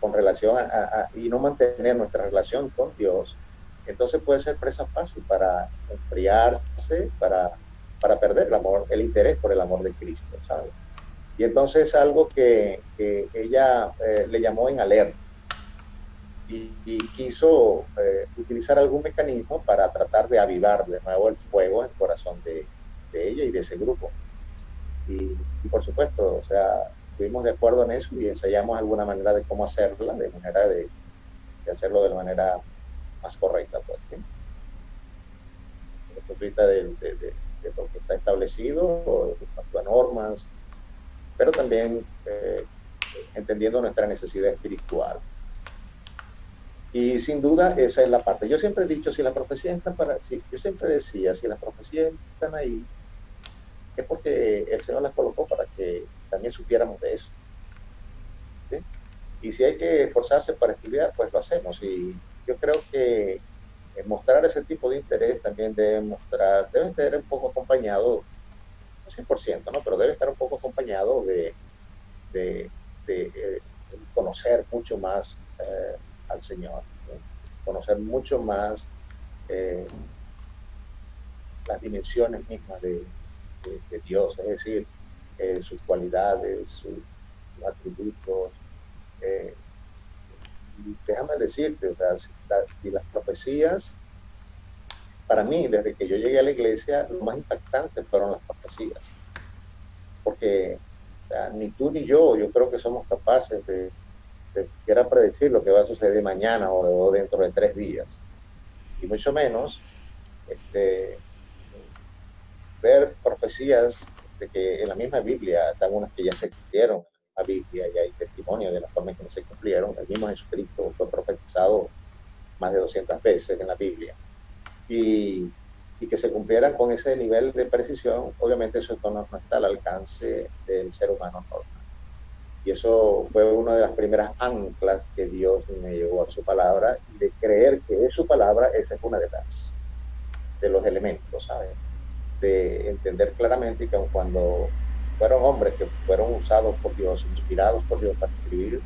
con relación y no mantener nuestra relación con Dios, entonces puede ser presa fácil para enfriarse, para perder el amor, el interés por el amor de Cristo, ¿sabes? Y entonces algo que ella le llamó en alerta y quiso utilizar algún mecanismo para tratar de avivar de nuevo el fuego en el corazón de ella y de ese grupo. Y por supuesto, o sea, estuvimos de acuerdo en eso y ensayamos alguna manera de cómo hacerla, de manera de hacerlo de la manera más correcta, pues, ¿sí? Desde el punto de vista de lo que está establecido, o de las normas, pero también entendiendo nuestra necesidad espiritual. Y sin duda esa es la parte. Yo siempre he dicho, si las profecías están yo siempre decía, si las profecías están ahí, es porque el Señor las colocó para que también supiéramos de eso, ¿sí? Y si hay que esforzarse para estudiar, pues lo hacemos. Y yo creo que mostrar ese tipo de interés también debe estar un poco acompañado, no 100%, ¿no? Pero debe estar un poco acompañado de conocer mucho más al Señor, ¿no? Conocer mucho más las dimensiones mismas de Dios, es decir, sus cualidades, sus atributos. Y déjame decirte, o sea, si las profecías, para mí, desde que yo llegué a la iglesia, lo más impactante fueron las profecías, porque o sea, ni tú ni yo creo que somos capaces de siquiera predecir lo que va a suceder mañana o dentro de 3 días, y mucho menos ver profecías de que en la misma Biblia están unas que ya se cumplieron en la Biblia y hay testimonio de la forma en que no se cumplieron. El mismo Jesucristo fue profetizado más de 200 veces en la Biblia y que se cumplieran con ese nivel de precisión. Obviamente eso no está al alcance del ser humano normal. Y eso fue una de las primeras anclas que Dios me llevó a su palabra, y de creer que es su palabra, esa es una de los elementos, ¿sabes? De entender claramente que cuando fueron hombres que fueron usados por Dios, inspirados por Dios para escribir,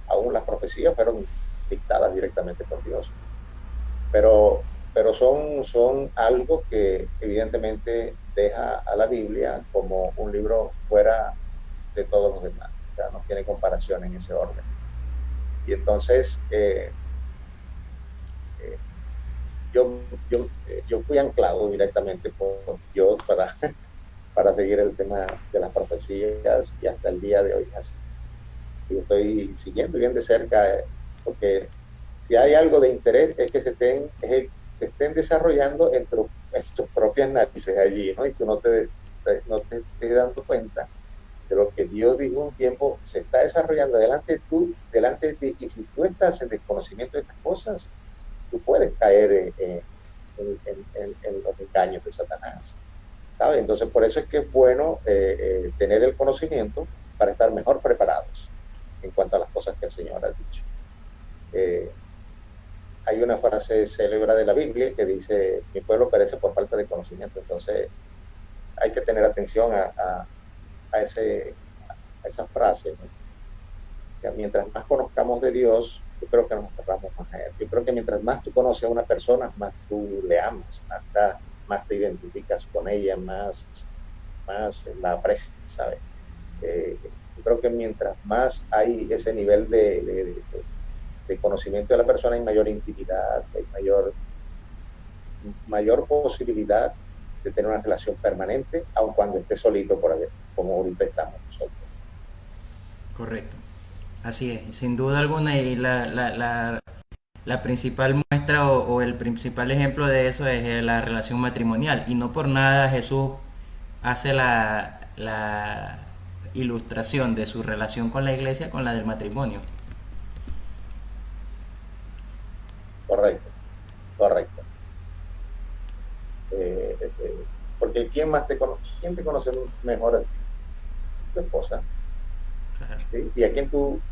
aún las profecías fueron dictadas directamente por Dios. Pero son algo que evidentemente deja a la Biblia como un libro fuera de todos los demás. O sea, no tiene comparación en ese orden. Y entonces yo fui anclado directamente por Dios para seguir el tema de las profecías, y hasta el día de hoy así. Y estoy siguiendo bien de cerca, porque si hay algo de interés es que se estén desarrollando en tus propias narices allí, ¿no? Y tú no te estés dando cuenta de lo que Dios dijo un tiempo se está desarrollando delante de ti, y si tú estás en desconocimiento de estas cosas, tú puedes caer en los engaños de Satanás, ¿sabes? Entonces, por eso es que es bueno tener el conocimiento para estar mejor preparados en cuanto a las cosas que el Señor ha dicho. Eh, Hay una frase célebre de la Biblia que dice, mi pueblo perece por falta de conocimiento. Entonces, hay que tener atención a esa frase, ¿no? Que mientras más conozcamos de Dios, yo creo que nos aferramos más a Él. Yo creo que mientras más tú conoces a una persona, más tú le amas, más te identificas con ella, más la aprecias, ¿sabes? Yo creo que mientras más hay ese nivel de conocimiento de la persona, hay mayor intimidad, hay mayor posibilidad de tener una relación permanente, aun cuando esté solito por ahí, como ahorita estamos nosotros. Correcto. Así es, sin duda alguna, y la principal muestra o el principal ejemplo de eso es la relación matrimonial. Y no por nada Jesús hace la ilustración de su relación con la iglesia con la del matrimonio. Correcto, correcto. Porque ¿quién te conoce mejor a ti? Tu esposa. Claro. ¿Sí?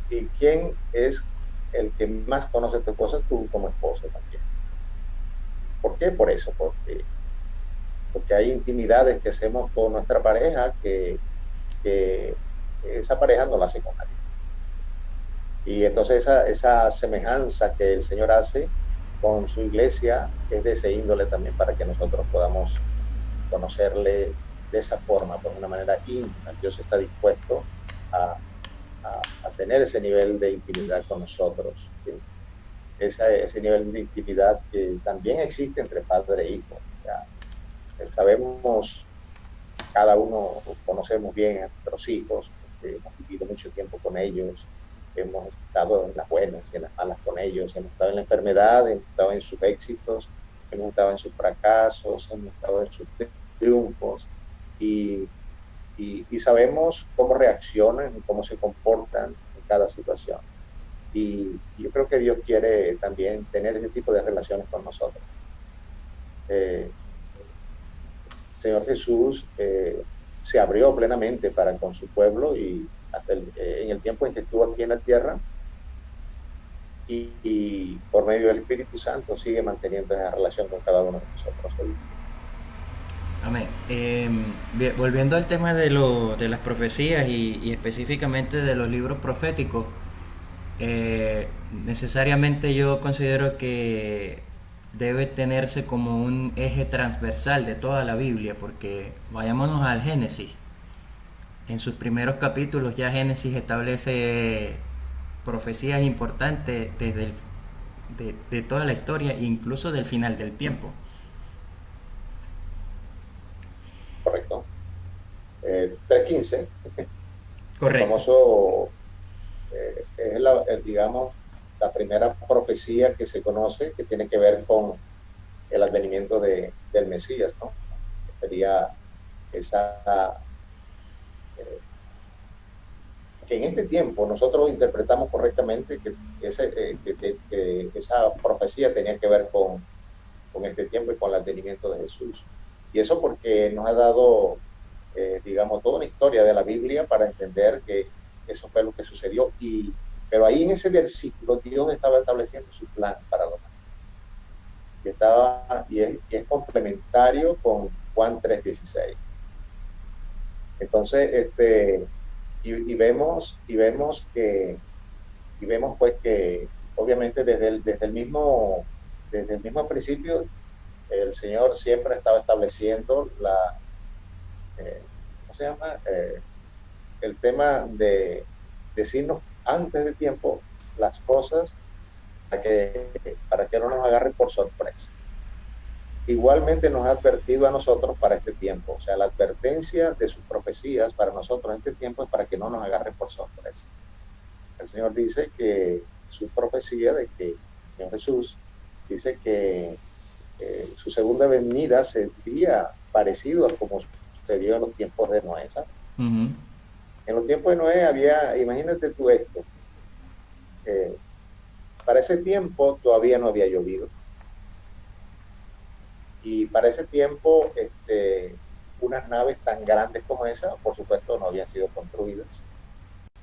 ¿Y quién es el que más conoce a tu esposa? Tú como esposo también. ¿Por qué? Por eso, porque hay intimidades que hacemos con nuestra pareja que esa pareja no la hace con nadie. Y entonces esa semejanza que el Señor hace con su iglesia es de ese índole también, para que nosotros podamos conocerle de esa forma, de una manera íntima. Dios está dispuesto a, a tener ese nivel de intimidad con nosotros, ¿sí? Ese nivel de intimidad que también existe entre padre e hijo. Ya, sabemos, cada uno conocemos bien a nuestros hijos, hemos vivido mucho tiempo con ellos, hemos estado en las buenas y en las malas con ellos, hemos estado en la enfermedad, hemos estado en sus éxitos, hemos estado en sus fracasos, hemos estado en sus triunfos, y, y sabemos cómo reaccionan y cómo se comportan en cada situación. Y yo creo que Dios quiere también tener ese tipo de relaciones con nosotros. El Señor Jesús se abrió plenamente para con su pueblo, y hasta en el tiempo en que estuvo aquí en la tierra, y por medio del Espíritu Santo sigue manteniendo esa relación con cada uno de nosotros hoy. Amén. Volviendo al tema de las profecías y específicamente de los libros proféticos, necesariamente yo considero que debe tenerse como un eje transversal de toda la Biblia, porque vayámonos al Génesis. En sus primeros capítulos ya Génesis establece profecías importantes de toda la historia, incluso del final del tiempo. Correcto. 3:15, el Correcto. famoso, es digamos, la primera profecía que se conoce que tiene que ver con el advenimiento del Mesías, ¿no? Sería esa, eh, que en este tiempo nosotros interpretamos correctamente que esa profecía tenía que ver con este tiempo y con el advenimiento de Jesús. Y eso porque nos ha dado, digamos, toda una historia de la Biblia para entender que eso fue lo que sucedió. Pero ahí en ese versículo Dios estaba estableciendo su plan para los y es complementario con Juan 3:16. Entonces, vemos pues que obviamente desde el mismo principio el Señor siempre estaba estableciendo ¿cómo se llama? El tema de decirnos antes de tiempo las cosas para que no nos agarre por sorpresa. Igualmente nos ha advertido a nosotros para este tiempo. O sea, la advertencia de sus profecías para nosotros en este tiempo es para que no nos agarre por sorpresa. El Señor dice que su profecía de que el Señor Jesús dice que su segunda venida sería parecido a como sucedió en los tiempos de Noé, ¿sabes? Ujú. En los tiempos de Noé había, imagínate tú esto, eh, para ese tiempo todavía no había llovido y para ese tiempo unas naves tan grandes como esa, por supuesto, no habían sido construidas.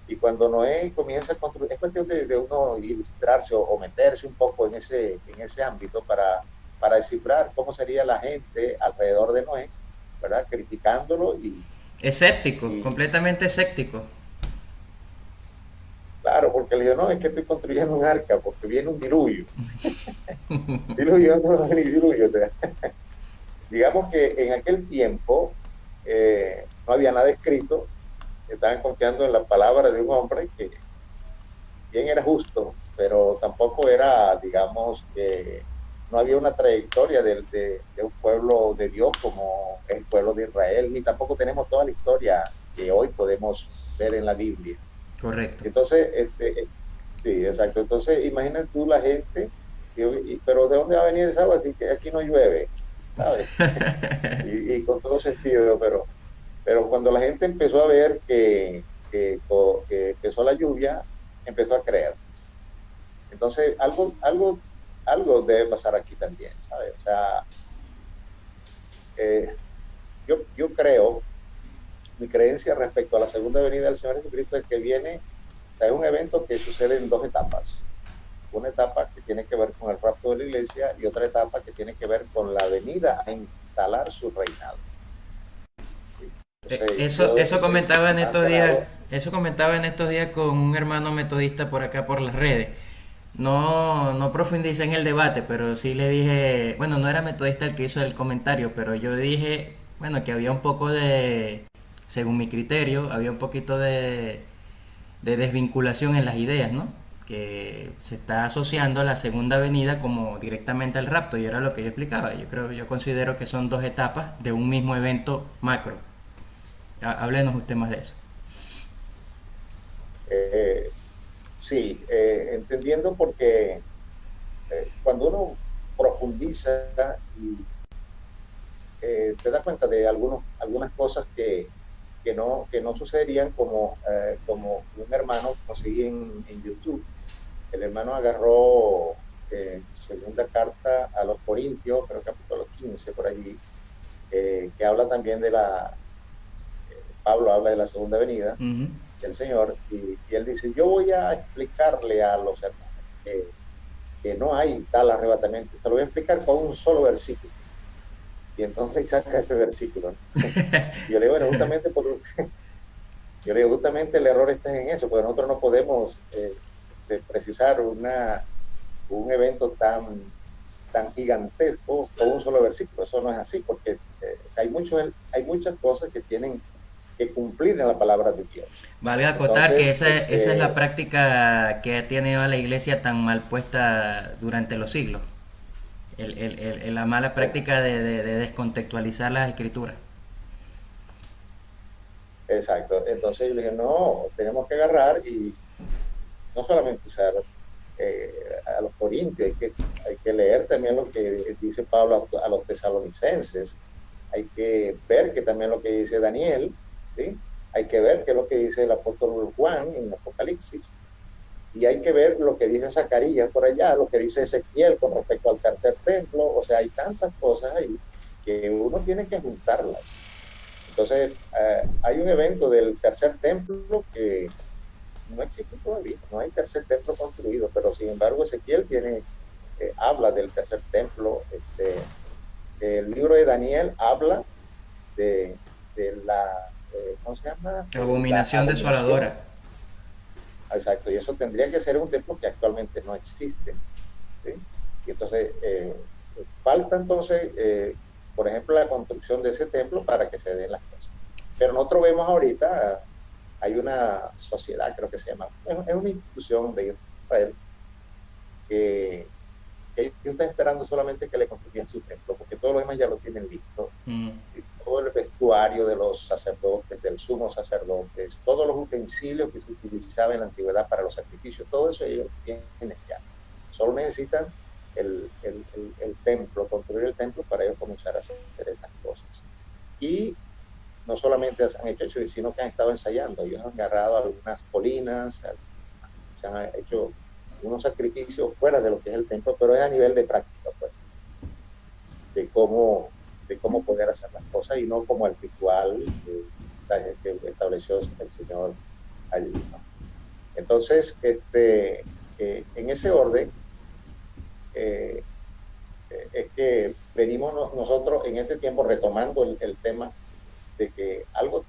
Y cuando Noé comienza a construir, es cuestión de uno ilustrarse o meterse un poco en ese ámbito para descifrar cómo sería la gente alrededor de Noé, ¿verdad? Criticándolo Escéptico, y completamente escéptico. claro, porque le digo, no, es que estoy construyendo un arca porque viene un diluvio. Diluvio, no va a venir diluvio. O sea, digamos que en aquel tiempo no había nada escrito, estaban confiando en la palabra de un hombre que bien era justo, pero tampoco era, digamos, que no había una trayectoria de un pueblo de Dios como el pueblo de Israel, ni tampoco tenemos toda la historia que hoy podemos ver en la Biblia. Correcto. Entonces, sí, exacto. Entonces, imagina tú la gente, pero ¿de dónde va a venir esa agua? Así que aquí no llueve, ¿sabes? Y con todo sentido, pero cuando la gente empezó a ver que empezó la lluvia, empezó a creer. Entonces, algo debe pasar aquí también, ¿sabes? O sea, eh, yo creo, mi creencia respecto a la segunda venida del Señor Jesucristo es que viene, o sea, es un evento que sucede en dos etapas. Una etapa que tiene que ver con el rapto de la iglesia y otra etapa que tiene que ver con la venida a instalar su reinado. ¿Sí? Entonces, yo Eso comentaba en más estos que días, nada, eso comentaba en estos días con un hermano metodista por acá por las redes. No profundicé en el debate, pero sí le dije, bueno, no era metodista el que hizo el comentario, pero yo dije, bueno, que había un poco de, según mi criterio, había un poquito de desvinculación en las ideas, ¿no? Que se está asociando a la segunda venida como directamente al rapto, y era lo que yo explicaba. Yo considero que son dos etapas de un mismo evento macro. Háblenos usted más de eso. eh, sí, entendiendo porque cuando uno profundiza y te das cuenta de algunas cosas que no sucederían como un hermano conseguí en YouTube. El hermano agarró segunda carta a los Corintios, pero capítulo 15 por allí, que habla también Pablo habla de la segunda venida Uh -huh. del Señor, y él dice, yo voy a explicarle a los hermanos que no hay tal arrebatamiento, se lo voy a explicar con un solo versículo. Y entonces saca ese versículo, ¿no? Y yo le digo, bueno, yo le digo, justamente el error está en eso, porque nosotros no podemos precisar un evento tan gigantesco con un solo versículo. Eso no es así, porque hay muchas cosas que tienen que cumplir en la palabra de Dios. Vale acotar que Entonces, esa es la práctica que ha tenido a la iglesia tan mal puesta durante los siglos. La mala práctica de descontextualizar las escrituras. exacto. Entonces yo le dije, no, tenemos que agarrar y no solamente usar a los corintios, hay que leer también lo que dice Pablo a los tesalonicenses, hay que ver que también lo que dice Daniel, ¿sí? Hay que ver qué es lo que dice el apóstol Juan en Apocalipsis, y hay que ver lo que dice Zacarías por allá, lo que dice Ezequiel con respecto al tercer templo. O sea, hay tantas cosas ahí que uno tiene que juntarlas. Entonces, hay un evento del tercer templo que no existe todavía, no hay tercer templo construido, pero sin embargo Ezequiel habla del tercer templo. El libro de Daniel habla de la, ¿cómo se llama? La Abominación abominación. desoladora. Exacto, y eso tendría que ser un templo que actualmente no existe, ¿sí? Y entonces, falta entonces, por ejemplo, la construcción de ese templo para que se den las cosas. Pero nosotros vemos ahorita, hay una sociedad, creo que se llama, es una institución de Israel, que, que ellos están esperando solamente que le construyan su templo, porque todo lo demás ya lo tienen listo. Mm. Sí, todo el vestuario de los sacerdotes, del sumo sacerdote, todos los utensilios que se utilizaban en la antigüedad para los sacrificios, todo eso ellos tienen ya. Solo necesitan el templo, construir el templo para ellos comenzar a hacer estas cosas. Y no solamente han hecho eso, sino que han estado ensayando. Ellos han agarrado algunas colinas, se han hecho unos sacrificios fuera de lo que es el templo, pero es a nivel de práctica, pues, de cómo poder hacer las cosas y no como el ritual que estableció el Señor allí, ¿no? Entonces, en ese orden, es que venimos nosotros en este tiempo retomando el tema de que algo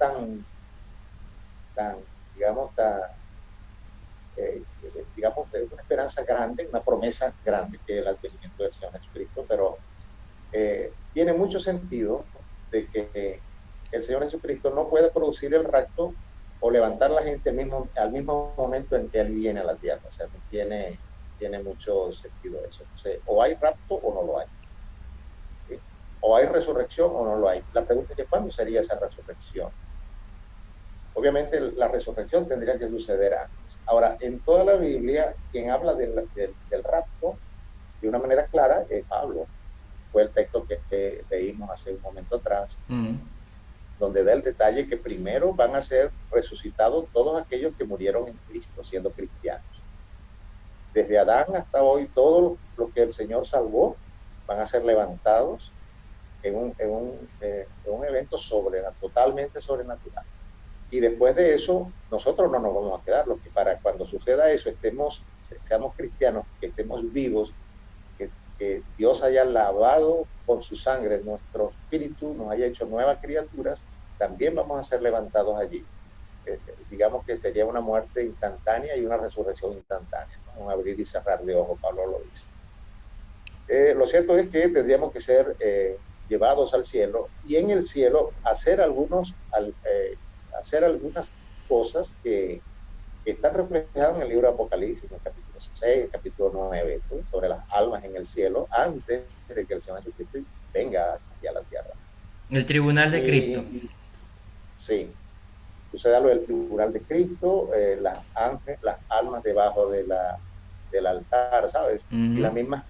digamos, digamos, de una esperanza grande, una promesa grande que es el advenimiento del Señor Jesucristo, pero tiene mucho sentido de que el Señor Jesucristo no puede producir el rapto o levantar la gente al mismo momento en que Él viene a la tierra. O sea, tiene mucho sentido eso. O sea, o hay rapto o no lo hay. ¿Sí? O hay resurrección o no lo hay. La pregunta es que ¿cuándo sería esa resurrección? Obviamente la resurrección tendría que suceder antes. Ahora, en toda la Biblia, quien habla del rapto de una manera clara es Pablo. Fue el texto que leímos hace un momento atrás, donde da el detalle que primero van a ser resucitados todos aquellos que murieron en Cristo, siendo cristianos. Desde Adán hasta hoy, todos los que el Señor salvó van a ser levantados en un evento totalmente sobrenatural. Y después de eso, nosotros no nos vamos a quedar. Lo que para cuando suceda eso, seamos cristianos, que estemos vivos, que Dios haya lavado con su sangre nuestro espíritu, nos haya hecho nuevas criaturas, también vamos a ser levantados allí. Digamos que sería una muerte instantánea y una resurrección instantánea, ¿no? Un abrir y cerrar de ojos, Pablo lo dice. Lo cierto es que tendríamos que ser llevados al cielo y en el cielo hacer algunas cosas que están reflejadas en el libro de Apocalipsis, en el capítulo 6, el capítulo 9, ¿sí? Sobre las almas en el cielo, antes de que el Señor Jesucristo venga aquí a la tierra. El tribunal de Cristo. Sí, sucede lo del tribunal de Cristo, las almas debajo del altar, ¿sabes? Y las mismas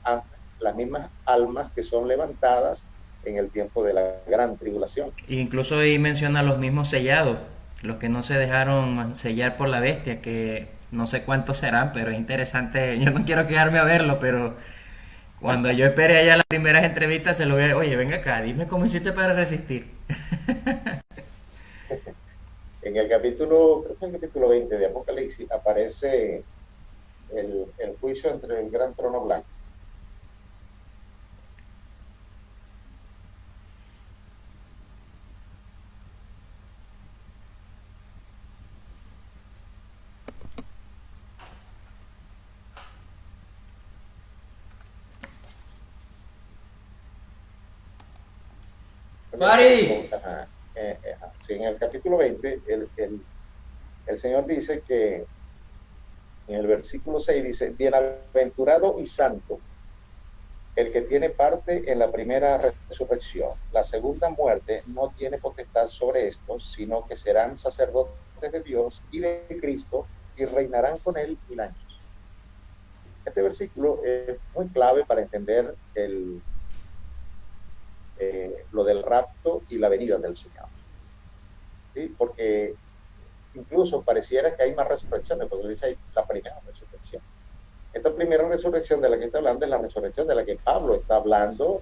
almas que son levantadas en el tiempo de la gran tribulación. Incluso ahí menciona los mismos sellados, los que no se dejaron sellar por la bestia, que no sé cuántos serán, pero es interesante. Yo no quiero quedarme a verlo, pero cuando yo esperé allá las primeras entrevistas se lo voy a, oye, venga acá, dime cómo hiciste para resistir. En el capítulo 20 de Apocalipsis aparece el juicio entre el gran trono blanco. Sí, en el capítulo 20, el Señor dice que, en el versículo 6 dice, bienaventurado y santo el que tiene parte en la primera resurrección. La segunda muerte no tiene potestad sobre estos, sino que serán sacerdotes de Dios y de Cristo y reinarán con él 1000 años. Este versículo es muy clave para entender lo del rapto y la venida del Señor. ¿Sí? Porque incluso pareciera que hay más resurrecciones, porque dice ahí la primera resurrección. Esta primera resurrección de la que está hablando es la resurrección de la que Pablo está hablando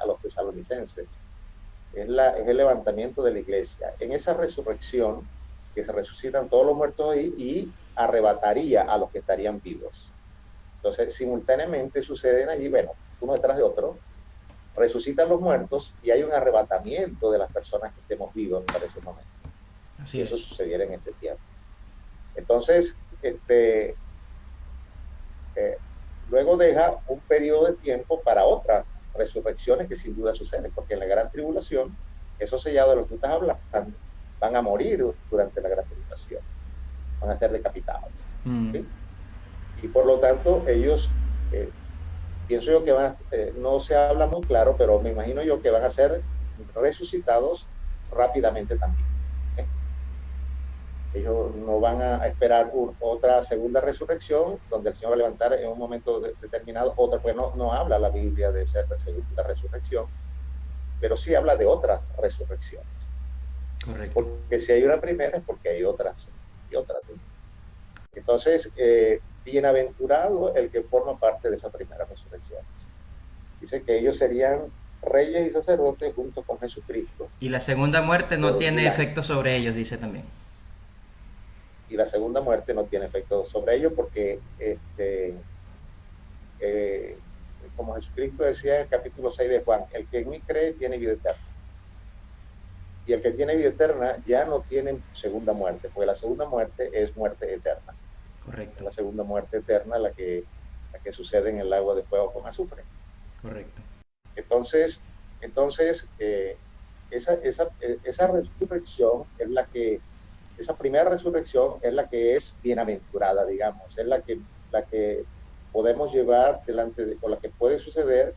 a los tesalonicenses. Es el levantamiento de la iglesia. En esa resurrección, que se resucitan todos los muertos ahí y arrebataría a los que estarían vivos. Entonces, simultáneamente suceden allí, bueno, uno detrás de otro, resucitan los muertos y hay un arrebatamiento de las personas que estemos vivos para ese momento. Así es. Eso sucediera en este tiempo. Entonces, luego deja un periodo de tiempo para otras resurrecciones que sin duda suceden, porque en la gran tribulación, esos sellados de los que tú estás hablando, van a morir durante la gran tribulación, van a ser decapitados. ¿Sí? Y por lo tanto, ellos, pienso yo que no se habla muy claro, pero me imagino yo que van a ser resucitados rápidamente también. Ellos no van a esperar otra segunda resurrección, donde el Señor va a levantar en un momento determinado otra, pues no habla la Biblia de esa segunda resurrección, pero sí habla de otras resurrecciones. Correcto. Porque si hay una primera es porque hay otras y otras. Entonces, bienaventurado el que forma parte de esa primera resurrección. Dice que ellos serían reyes y sacerdotes junto con Jesucristo Y la segunda muerte no por tiene 1000 años. efecto sobre ellos, dice también. Y la segunda muerte no tiene efecto sobre ellos porque, eh, como Jesucristo decía en el capítulo 6 de Juan, el que en mí cree tiene vida eterna. Y el que tiene vida eterna ya no tiene segunda muerte, porque la segunda muerte es muerte eterna. Correcto. La segunda muerte eterna, la que sucede en el lago de fuego con azufre. Correcto. Entonces esa resurrección es esa primera resurrección es la que es bienaventurada, digamos, es la que podemos llevar o la que puede suceder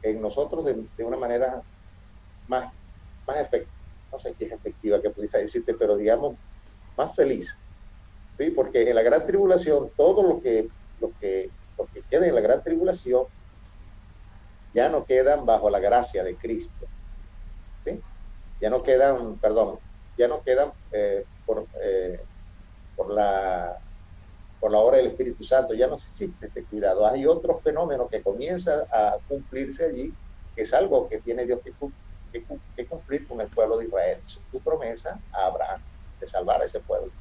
en nosotros de una manera más, más efectiva, no sé si es efectiva que pudiera decirte, pero digamos, más feliz, ¿sí? Porque en la gran tribulación, todo lo que queda en la gran tribulación ya no quedan bajo la gracia de Cristo, ¿sí? Ya no quedan, perdón, ya no quedan por por la obra del Espíritu Santo, ya no existe este cuidado. Hay otro fenómeno que comienza a cumplirse allí, que es algo que tiene Dios que cumplir con el pueblo de Israel. Su promesa a Abraham de salvar a ese pueblo.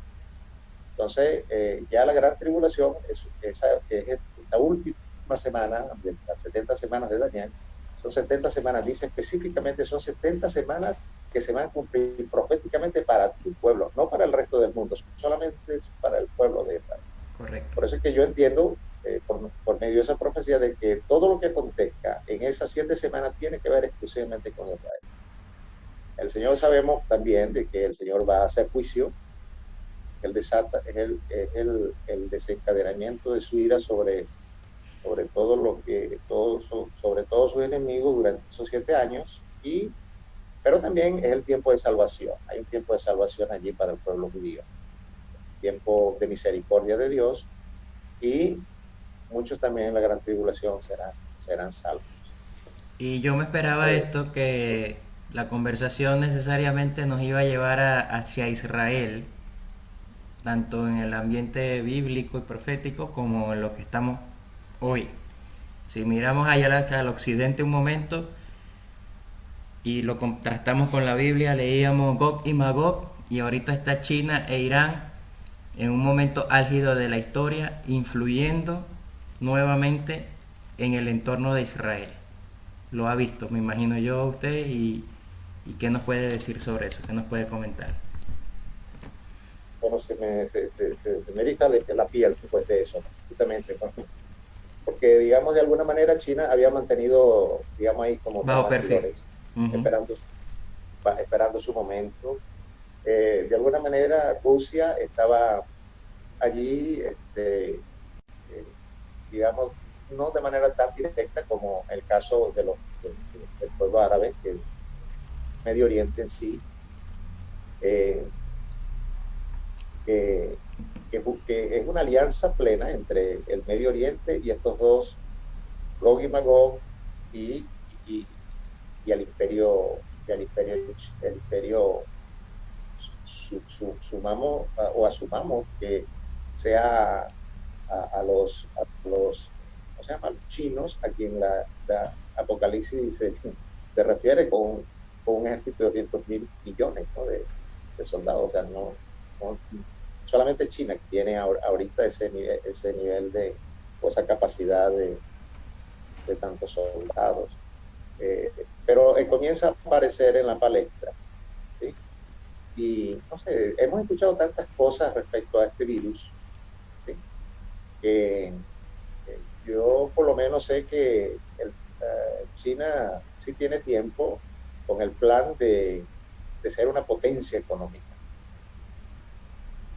Entonces, ya la gran tribulación, esa última semana, de las 70 semanas de Daniel, son 70 semanas, dice específicamente, son 70 semanas que se van a cumplir proféticamente para tu pueblo, no para el resto del mundo, solamente es para el pueblo de Israel. Correcto. Por eso es que yo entiendo, por medio de esa profecía, de que todo lo que acontezca en esas 7 semanas tiene que ver exclusivamente con Israel. El Señor sabemos también de que el Señor va a hacer juicio, el desata, el desencadenamiento de su ira sobre todo sobre todos sus enemigos durante esos 7 años, pero también es el tiempo de salvación. Hay un tiempo de salvación allí para el pueblo judío, tiempo de misericordia de Dios, y muchos también en la gran tribulación serán salvos. Y yo me esperaba esto, que la conversación necesariamente nos iba a llevar hacia Israel, tanto en el ambiente bíblico y profético como en lo que estamos hoy. Si miramos allá al occidente un momento y lo contrastamos con la Biblia, leíamos Gog y Magog, y ahorita está China e Irán en un momento álgido de la historia, influyendo nuevamente en el entorno de Israel. Lo ha visto, me imagino yo, usted, y qué nos puede decir sobre eso, qué nos puede comentar. Bueno, se me eriza la piel después de eso, justamente, ¿no? Porque, digamos, de alguna manera China había mantenido, digamos, ahí como Bajo perfil. tranquilores, esperando, esperando su momento. De alguna manera Rusia estaba allí, digamos, no de manera tan directa como el caso del pueblo árabe, que Medio Oriente en sí, eh, que, que es una alianza plena entre el Medio Oriente y estos dos, Gog y Magog, y, y, y al imperio, el imperio sumamos o asumamos que sea ¿cómo se llama? Los chinos, a quien la Apocalipsis se refiere con un ejército de 200.000 millones, ¿no? de soldados. O sea, no solamente China tiene ahorita ese nivel o esa capacidad de tantos soldados. Pero comienza a aparecer en la palestra, ¿sí? Y no sé, hemos escuchado tantas cosas respecto a este virus, ¿sí? Que yo por lo menos sé que China sí tiene tiempo con el plan de ser una potencia económica,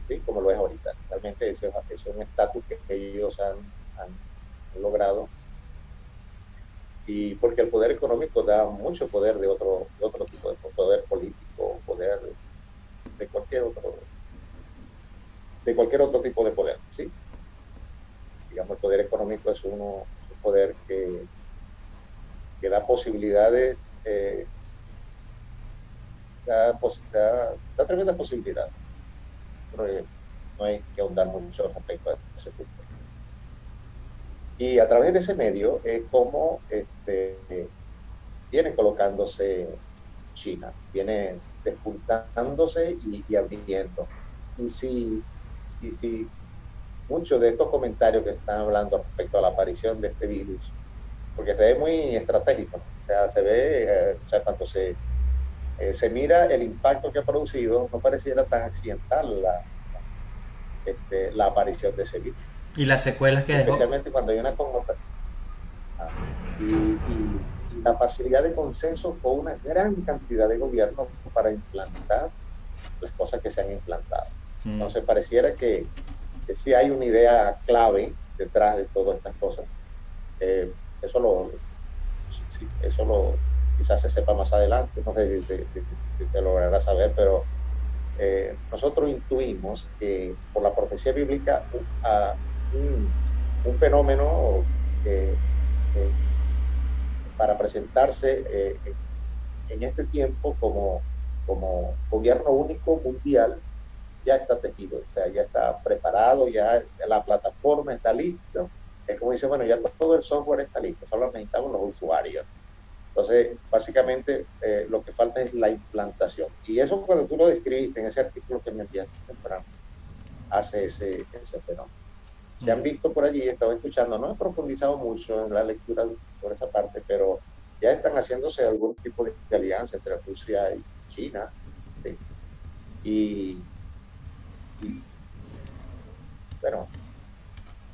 ¿sí? Como lo es ahorita. Realmente eso es un estatus que ellos han logrado, y porque el poder económico da mucho poder de otro tipo de poder político, poder de cualquier otro. de cualquier otro tipo de poder, ¿sí? Digamos, el poder económico es un poder que da posibilidades, da tremendas posibilidades. Pero no hay que ahondar mucho respecto a ese punto. Y a través de ese medio es como viene colocándose China, viene despuntándose y abriendo. Y si muchos de estos comentarios que están hablando respecto a la aparición de este virus, porque se ve muy estratégico, ¿no? O sea, se ve, o sea, cuando se mira el impacto que ha producido, no pareciera tan accidental la aparición de ese virus. Y las secuelas que dejó. Especialmente cuando hay una connotación y la facilidad de consenso con una gran cantidad de gobiernos para implantar las cosas que se han implantado. Entonces pareciera que sí hay una idea clave detrás de todas estas cosas. Eso lo quizás se sepa más adelante, no sé si te lograrás saber, pero nosotros intuimos que por la profecía bíblica un fenómeno para presentarse en este tiempo como gobierno único mundial ya está tejido, o sea, ya está preparado, ya la plataforma está lista. Es como dice, bueno, ya todo el software está listo, solo necesitamos los usuarios. Entonces, básicamente, lo que falta es la implantación. Y eso cuando tú lo describiste en ese artículo que me enviaste temprano, hace ese fenómeno. Se han visto por allí, he estado escuchando, no he profundizado mucho en la lectura por esa parte, pero ya están haciéndose algún tipo de alianza entre Rusia y China. ¿Sí? Y bueno,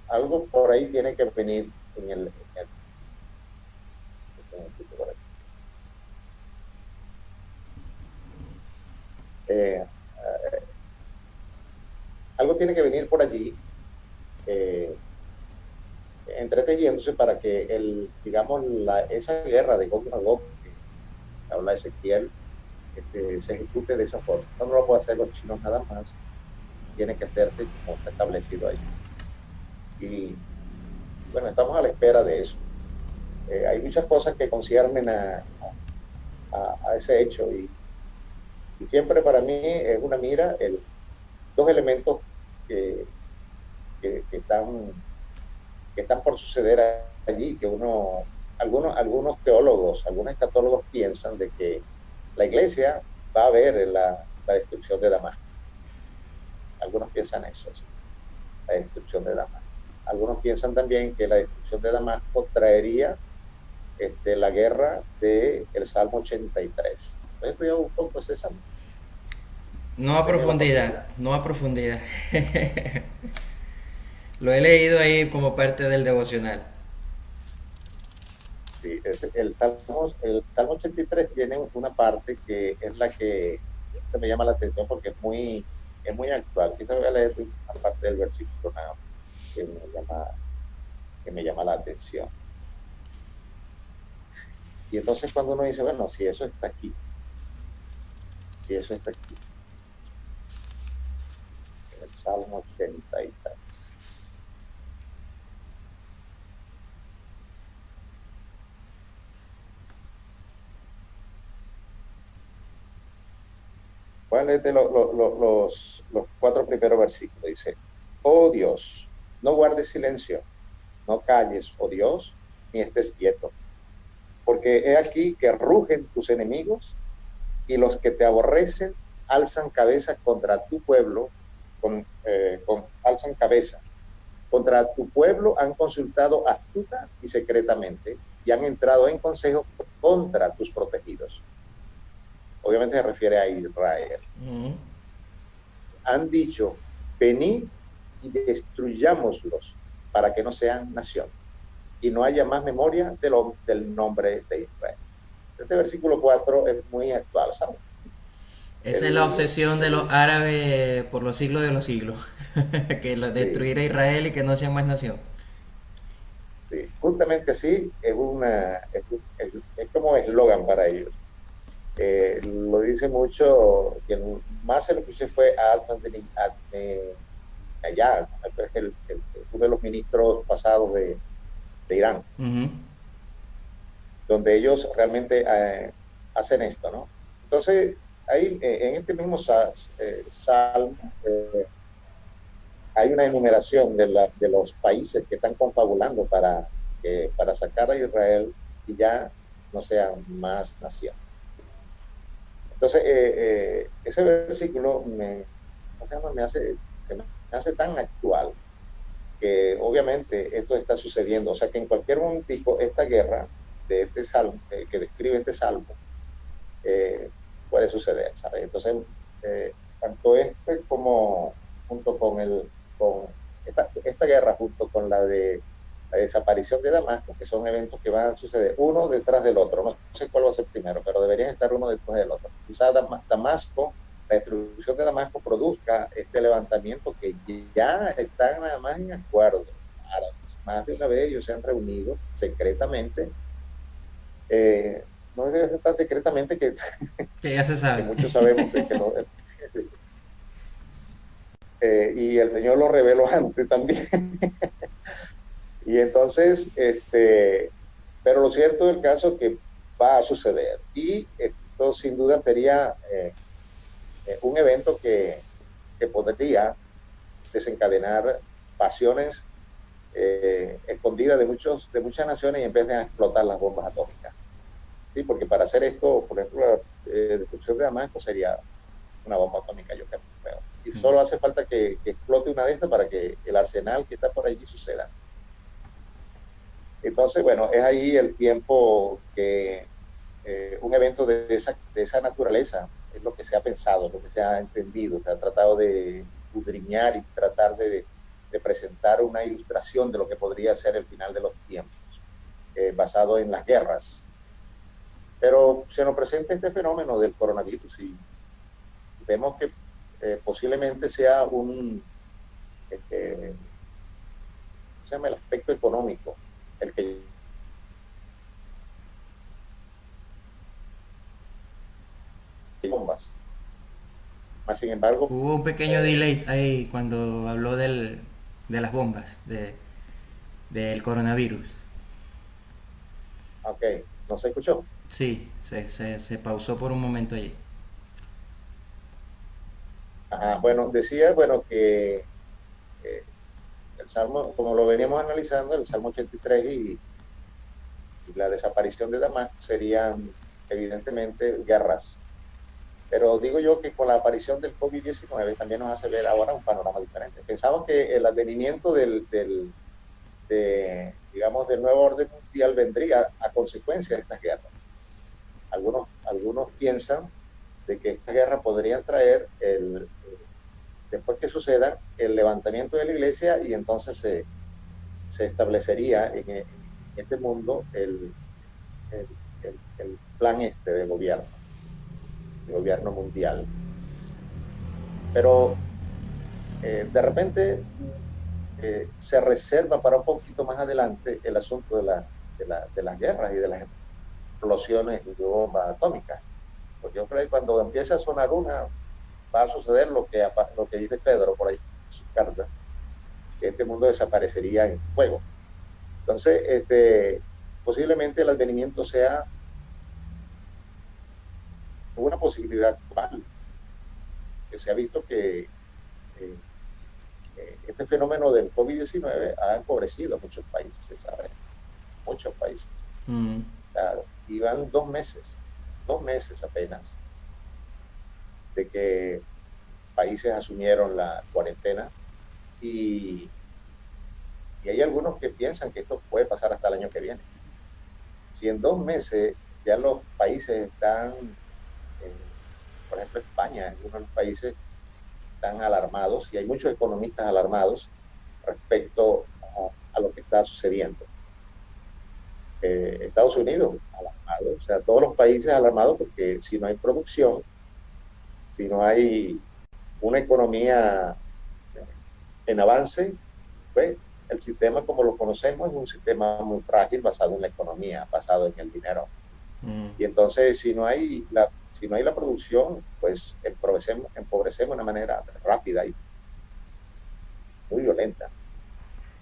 algo por ahí tiene que venir en el algo tiene que venir por allí, entretejiéndose para que esa guerra de Gog y Magog que habla Ezequiel se ejecute de esa forma. No lo puede hacer los chinos nada más, tiene que hacerse como está establecido ahí. Y bueno, estamos a la espera de eso. Hay muchas cosas que conciernen a ese hecho y siempre para mí es una mira dos elementos que están por suceder allí, que algunos teólogos, algunos escatólogos piensan de que la iglesia va a ver la destrucción de Damasco. Algunos piensan eso, ¿sí? La destrucción de Damasco. Algunos piensan también que la destrucción de Damasco traería la guerra del Salmo 83. Entonces estoy un poco ese salmo. No a profundidad, no a profundidad. Lo he leído ahí como parte del devocional. Sí, el Salmo 83 tiene una parte que es la que me llama la atención porque es muy actual. Quizás voy a leer una parte del versículo que me llama la atención. Y entonces cuando uno dice, bueno, si eso está aquí, en el Salmo 83. Voy a leerte los 4 primeros versículos. Dice, oh Dios, no guardes silencio, no calles, oh Dios, ni estés quieto. Porque he aquí que rugen tus enemigos y los que te aborrecen alzan cabeza contra tu pueblo, alzan cabeza. Contra tu pueblo han consultado astuta y secretamente y han entrado en consejo contra tus protegidos. Obviamente se refiere a Israel. Han dicho, venid y destruyámoslos para que no sean nación y no haya más memoria del nombre de Israel. Este versículo 4 es muy actual, ¿sabes? Esa es la obsesión de los árabes por los siglos de los siglos. Que destruir a Israel y que no sea más nación. Sí, justamente así es como eslogan para ellos. Lo dice mucho, quien más se lo puse fue a allá, uno de los ministros pasados de Irán, Ujú. donde ellos realmente hacen esto, ¿no? Entonces, ahí en este mismo salmo hay una enumeración de los países que están confabulando para sacar a Israel y ya no sean más naciones. Entonces, ese versículo ¿cómo se llama? Se me hace tan actual que obviamente esto está sucediendo. O sea, que en cualquier momento esta guerra de este salmo, que describe este salmo, eh, puede suceder, ¿sabes? Entonces, tanto este como junto con esta guerra, junto con la de la desaparición de Damasco, que son eventos que van a suceder uno detrás del otro. No sé cuál va a ser primero, pero deberían estar uno detrás del otro. Quizás Damasco, la destrucción de Damasco produzca este levantamiento que ya están nada más en acuerdo árabes. Más de una vez ellos se han reunido secretamente, no debe ser tan secretamente Que ya se que sabe. muchos sabemos que no, y el Señor lo reveló antes también. Y entonces, pero lo cierto del caso es que va a suceder. Y esto sin duda sería un evento que podría desencadenar pasiones escondidas de muchas naciones y en vez de explotar las bombas atómicas. ¿Sí? Porque para hacer esto, por ejemplo, la destrucción de Damasco sería una bomba atómica, yo creo. Y solo hace falta que explote una de estas para que el arsenal que está por allí suceda. Entonces, bueno, es ahí el tiempo que un evento de esa naturaleza es lo que se ha pensado, lo que se ha entendido, se ha tratado de escudriñar y tratar de presentar una ilustración de lo que podría ser el final de los tiempos, basado en las guerras. Pero se nos presenta este fenómeno del coronavirus y vemos que posiblemente sea se llama el aspecto económico, el que bombas. Más sin embargo, Hubo un pequeño delay ahí cuando habló de las bombas, del coronavirus. ok, no se escuchó. Sí, se pausó por un momento allí. Ajá, bueno, decía, bueno, que el Salmo, como lo veníamos analizando, el Salmo 83 y la desaparición de Damasco serían evidentemente guerras. Pero digo yo que con la aparición del COVID-19 también nos hace ver ahora un panorama diferente. Pensamos que el advenimiento digamos, del nuevo orden mundial vendría a consecuencia de estas guerras. Algunos piensan de que estas guerras podrían traer, después que suceda, el levantamiento de la iglesia y entonces se establecería en este mundo el, el plan de gobierno mundial. Pero de repente se reserva para un poquito más adelante el asunto de las guerras y de las explosiones de bombas atómicas. Porque yo creo que cuando empieza a sonar una, va a suceder lo que dice Pedro por ahí en su carta, que este mundo desaparecería en fuego. Entonces, posiblemente el advenimiento sea una posibilidad actual, que se ha visto que eh, este fenómeno del COVID-19 ha empobrecido a muchos países, ¿sabes? Muchos países. Mm. Claro, y van 2 meses apenas, de que países asumieron la cuarentena y, y hay algunos que piensan que esto puede pasar hasta el año que viene. Si en 2 meses ya los países están, por ejemplo España, en uno de los países están alarmados y hay muchos economistas alarmados respecto a lo que está sucediendo. Estados Unidos alarmado, o sea, todos los países alarmados porque si no hay producción, si no hay una economía en avance, pues el sistema como lo conocemos es un sistema muy frágil basado en la economía, basado en el dinero. Y entonces si no hay la producción, pues empobrecemos de una manera rápida muy violenta.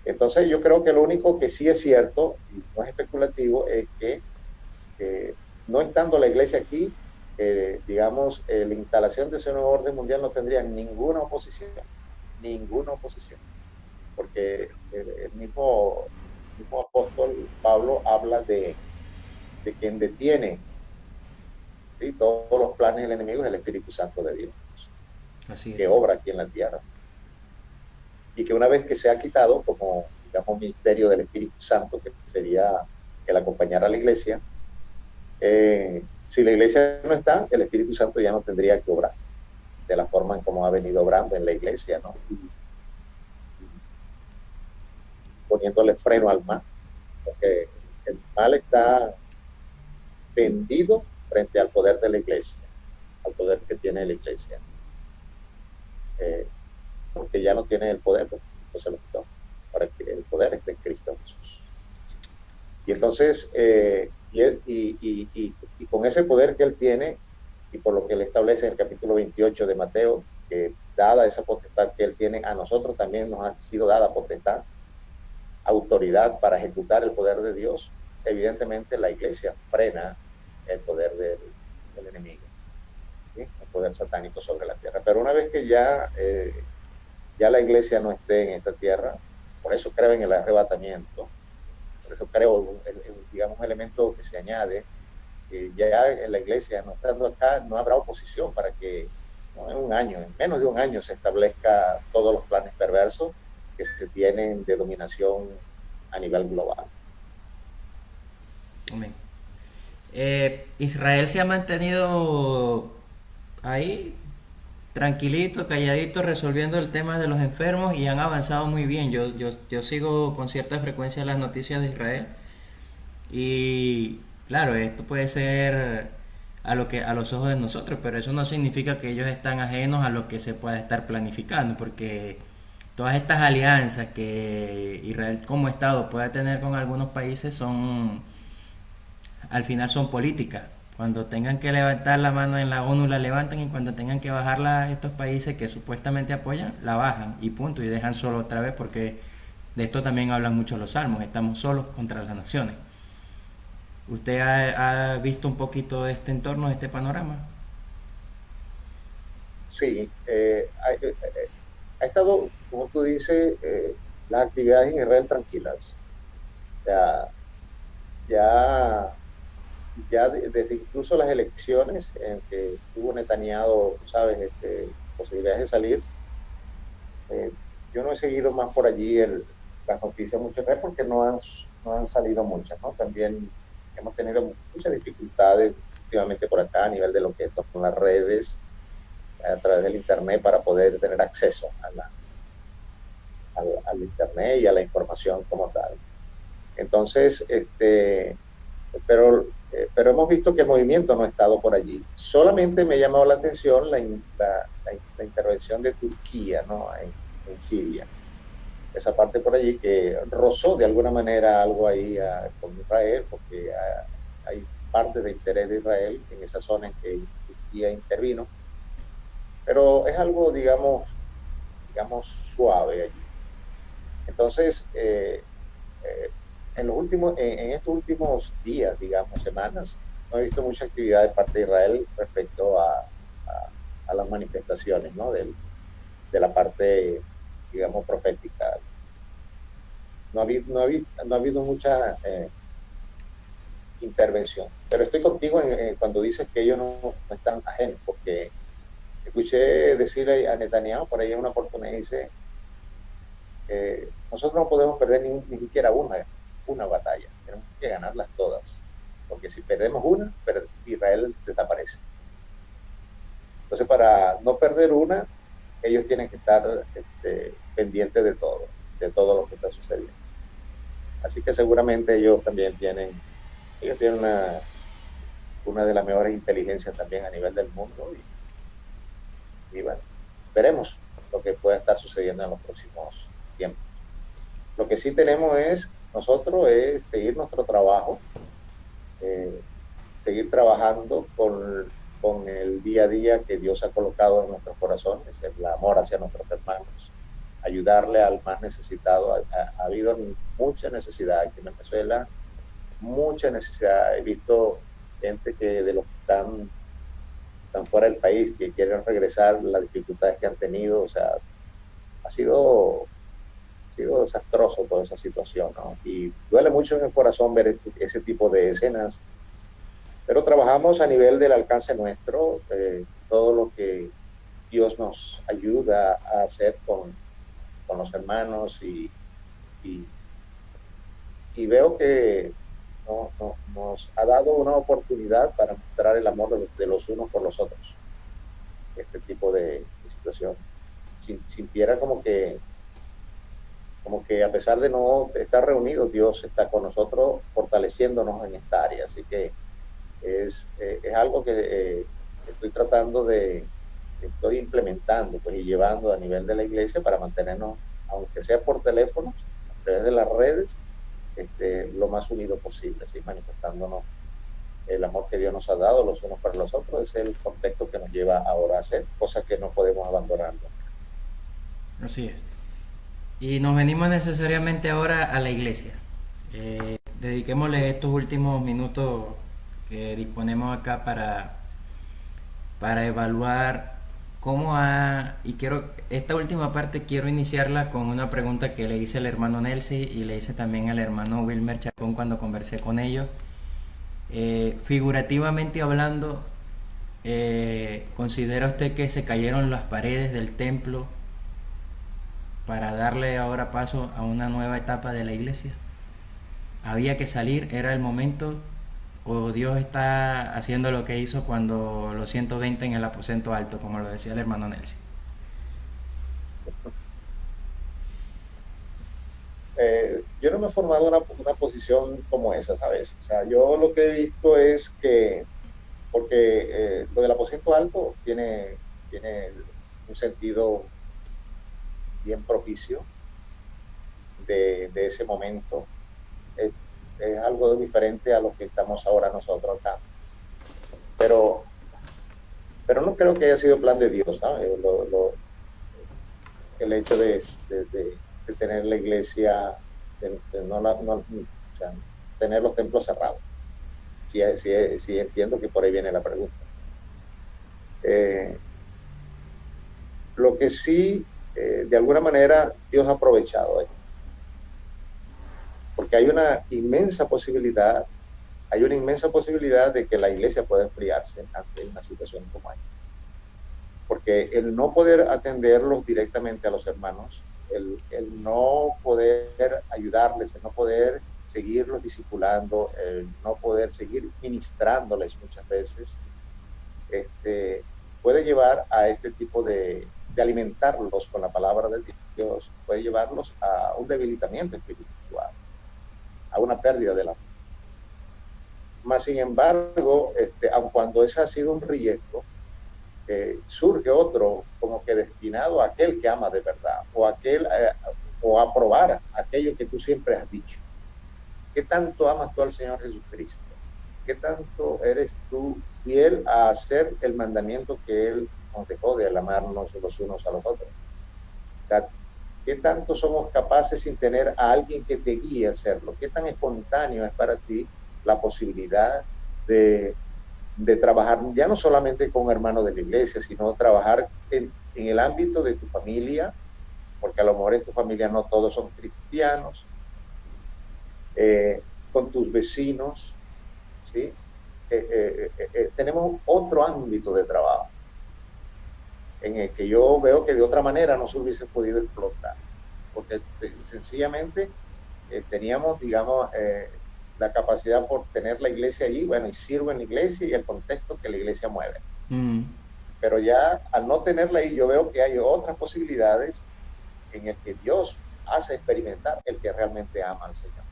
Entonces yo creo que lo único que sí es cierto, y no es especulativo, es que no estando la iglesia aquí, digamos, la instalación de ese nuevo orden mundial no tendría ninguna oposición, porque el mismo apóstol Pablo habla de quien detiene, ¿sí?, todos los planes del enemigo es el Espíritu Santo de Dios, Así es. que obra aquí en la tierra. Y que una vez que se ha quitado, como digamos, ministerio del Espíritu Santo, que sería el acompañar a la iglesia, si la iglesia no está, el Espíritu Santo ya no tendría que obrar de la forma en como ha venido obrando en la iglesia, ¿no? Y poniéndole freno al mal, porque el mal está tendido frente al poder de la iglesia, al poder que tiene la iglesia, eh, porque ya no tiene el poder, pues se lo quitó, para que el poder esté en Cristo Jesús. Y entonces, y con ese poder que él tiene, y por lo que él establece en el capítulo 28 de Mateo, que dada esa potestad que él tiene, a nosotros también nos ha sido dada potestad, autoridad para ejecutar el poder de Dios. Evidentemente la iglesia frena el poder del enemigo, ¿sí?, el poder satánico sobre la tierra. Pero una vez que ya la iglesia no esté en esta tierra, por eso creo en el arrebatamiento, por eso creo, digamos, un elemento que se añade, que ya en la iglesia, no estando acá, no habrá oposición para que, ¿no?, en un año, en menos de un año, se establezca todos los planes perversos que se tienen de dominación a nivel global. Amén. Israel se ha mantenido ahí tranquilito, calladito, resolviendo el tema de los enfermos y han avanzado muy bien. Yo sigo con cierta frecuencia las noticias de Israel y claro, esto puede ser a los ojos de nosotros, pero eso no significa que ellos están ajenos a lo que se pueda estar planificando, porque todas estas alianzas que Israel como Estado pueda tener con algunos países al final son políticas. Cuando tengan que levantar la mano en la ONU la levantan y cuando tengan que bajarla estos países que supuestamente apoyan, la bajan y punto, y dejan solo otra vez, porque de esto también hablan mucho los salmos, estamos solos contra las naciones. ¿Usted ha visto un poquito de este entorno, de este panorama? Sí, ha estado, como tú dices, las actividades en Israel tranquilas. Ya, ya, desde incluso las elecciones en que tuvo Netanyahu, sabes, posibilidades de salir, eh, yo no he seguido más por allí las noticias muchas veces porque no han salido muchas, ¿no? También hemos tenido muchas dificultades últimamente por acá a nivel de lo que son las redes, a través del Internet, para poder tener acceso al Internet y a la información como tal. Entonces, pero hemos visto que el movimiento no ha estado por allí. Solamente me ha llamado la atención la intervención de Turquía, ¿no?, en Siria. Esa parte por allí que rozó de alguna manera algo ahí con Israel, porque hay parte de interés de Israel en esa zona en que Turquía intervino, pero es algo, digamos suave allí. Entonces, en estos últimos días, digamos, semanas, no he visto mucha actividad de parte de Israel respecto a las manifestaciones, ¿no?, de la parte, digamos, profética. No ha habido mucha intervención. Pero estoy contigo cuando dices que ellos no están ajenos, porque escuché decirle a Netanyahu por ahí en una oportunidad, dice, nosotros no podemos perder ni siquiera una batalla, tenemos que ganarlas todas, porque si perdemos una, Israel desaparece. Entonces, para no perder una, ellos tienen que estar pendientes de todo lo que está sucediendo. Así que seguramente ellos tienen una de las mejores inteligencias también a nivel del mundo, y bueno, veremos lo que pueda estar sucediendo en los próximos tiempos. Lo que sí tenemos nosotros es seguir nuestro trabajo, seguir trabajando con el día a día que Dios ha colocado en nuestros corazones, el amor hacia nuestros hermanos, ayudarle al más necesitado. Ha habido mucha necesidad aquí en Venezuela, mucha necesidad. He visto gente que de los que están fuera del país, que quieren regresar, las dificultades que han tenido, o sea, ha sido desastroso toda esa situación, ¿no? Y duele mucho en el corazón ver ese tipo de escenas, pero trabajamos a nivel del alcance nuestro, todo lo que Dios nos ayuda a hacer con los hermanos y, y veo que nos ha dado una oportunidad para mostrar el amor de los unos por los otros, este tipo de situación. Sintiera como que a pesar de no estar reunidos, Dios está con nosotros fortaleciéndonos en esta área. Así que es algo que estoy implementando pues, y llevando a nivel de la iglesia para mantenernos, aunque sea por teléfono, a través de las redes, lo más unido posible, ¿sí? Manifestándonos el amor que Dios nos ha dado los unos para los otros. Es el contexto que nos lleva ahora a hacer cosas que no podemos abandonar. Así es. Y nos venimos necesariamente ahora a la iglesia. Dediquémosle estos últimos minutos que disponemos acá para evaluar cómo ha... Y esta última parte quiero iniciarla con una pregunta que le hice al hermano Nelsi y le hice también al hermano Wilmer Chacón cuando conversé con ellos. Figurativamente hablando, ¿considera usted que se cayeron las paredes del templo para darle ahora paso a una nueva etapa de la iglesia? ¿Había que salir? ¿Era el momento? ¿O Dios está haciendo lo que hizo cuando los 120 en el aposento alto, como lo decía el hermano Nelson? Yo no me he formado una posición como esa, ¿sabes? O sea, yo lo que he visto es que, porque lo del aposento alto tiene un sentido bien propicio de ese momento. Es algo diferente a lo que estamos ahora nosotros acá. Pero no creo que haya sido plan de Dios, ¿sabes? El hecho de tener la iglesia, o sea, tener los templos cerrados. Sí entiendo que por ahí viene la pregunta. Lo que sí, de alguna manera, Dios ha aprovechado esto. Porque hay una inmensa posibilidad de que la iglesia pueda enfriarse ante una situación como esta. Porque el no poder atenderlos directamente a los hermanos, el no poder ayudarles, el no poder seguirlos discipulando, el no poder seguir ministrándoles muchas veces, puede llevar a este tipo de alimentarlos con la palabra de Dios, puede llevarlos a un debilitamiento espiritual, a una pérdida de la fe. Más sin embargo, aun cuando ese ha sido un riesgo, surge otro como que destinado a aquel que ama de verdad, o a probar aquello que tú siempre has dicho. ¿Qué tanto amas tú al Señor Jesucristo? ¿Qué tanto eres tú fiel a hacer el mandamiento que Él nos dejó de amarnos los unos a los otros? ¿Qué tanto somos capaces sin tener a alguien que te guíe a hacerlo? ¿Qué tan espontáneo es para ti la posibilidad de trabajar ya no solamente con hermanos de la iglesia, sino trabajar en el ámbito de tu familia, porque a lo mejor en tu familia no todos son cristianos, con tus vecinos, ¿sí? Tenemos otro ámbito de trabajo en el que yo veo que de otra manera no se hubiese podido explotar, porque sencillamente teníamos, digamos, la capacidad por tener la iglesia allí, bueno, y sirvo en la iglesia y el contexto que la iglesia mueve. Pero ya al no tenerla ahí, yo veo que hay otras posibilidades en el que Dios hace experimentar el que realmente ama al Señor.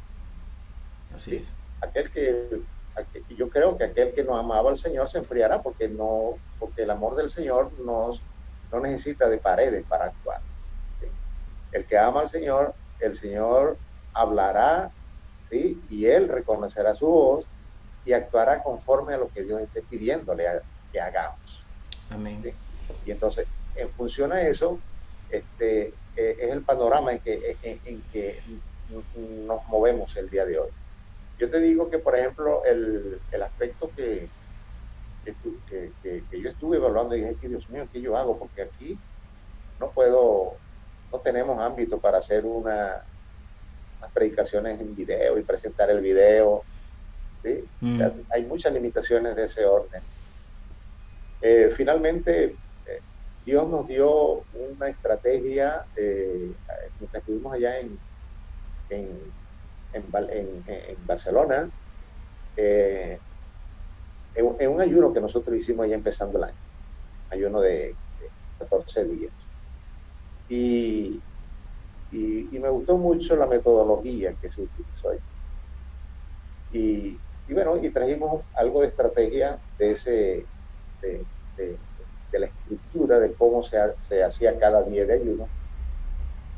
Así es. Yo creo que aquel que no amaba al Señor se enfriará porque el amor del Señor no necesita de paredes para actuar. ¿Sí? El que ama al Señor, el Señor hablará, ¿sí? Y Él reconocerá su voz y actuará conforme a lo que Dios esté pidiéndole que hagamos. Amén. ¿Sí? Y entonces, en función a eso, es el panorama en que nos movemos el día de hoy. Yo te digo que, por ejemplo, el aspecto que yo estuve evaluando y dije, que Dios mío, ¿qué yo hago? Porque aquí no puedo, no tenemos ámbito para hacer unas predicaciones en video y presentar el video, ¿sí? O sea, Mm. hay muchas limitaciones de ese orden. Finalmente, Dios nos dio una estrategia, mientras estuvimos allá en, en Barcelona, eh, en un ayuno que nosotros hicimos allá empezando el año, ayuno de 14 días. Y, y me gustó mucho la metodología que se utilizó ahí. Y bueno, y trajimos algo de estrategia de de, de, de la estructura de cómo se hacía cada día de ayuno.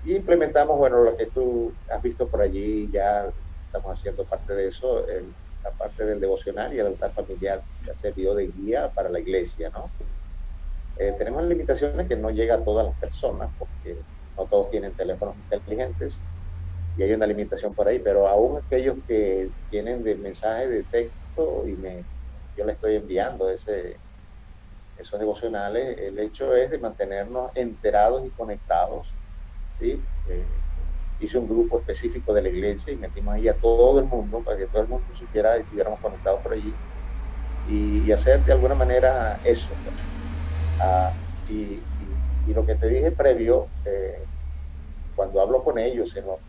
Y implementamos, bueno, lo que tú has visto por allí, ya estamos haciendo parte de eso, la parte del devocional y el altar familiar ya se dio de guía para la iglesia, ¿no? Tenemos limitaciones que no llega a todas las personas, porque no todos tienen teléfonos inteligentes y hay una limitación por ahí, pero aún aquellos que tienen de mensaje de texto yo le estoy enviando esos devocionales, el hecho es de mantenernos enterados y conectados, ¿sí? Hice un grupo específico de la iglesia y metimos ahí a todo el mundo para que todo el mundo supiera y estuviéramos conectados por allí y hacer de alguna manera eso, pues. Ah, y lo que te dije previo, cuando hablo con ellos en lo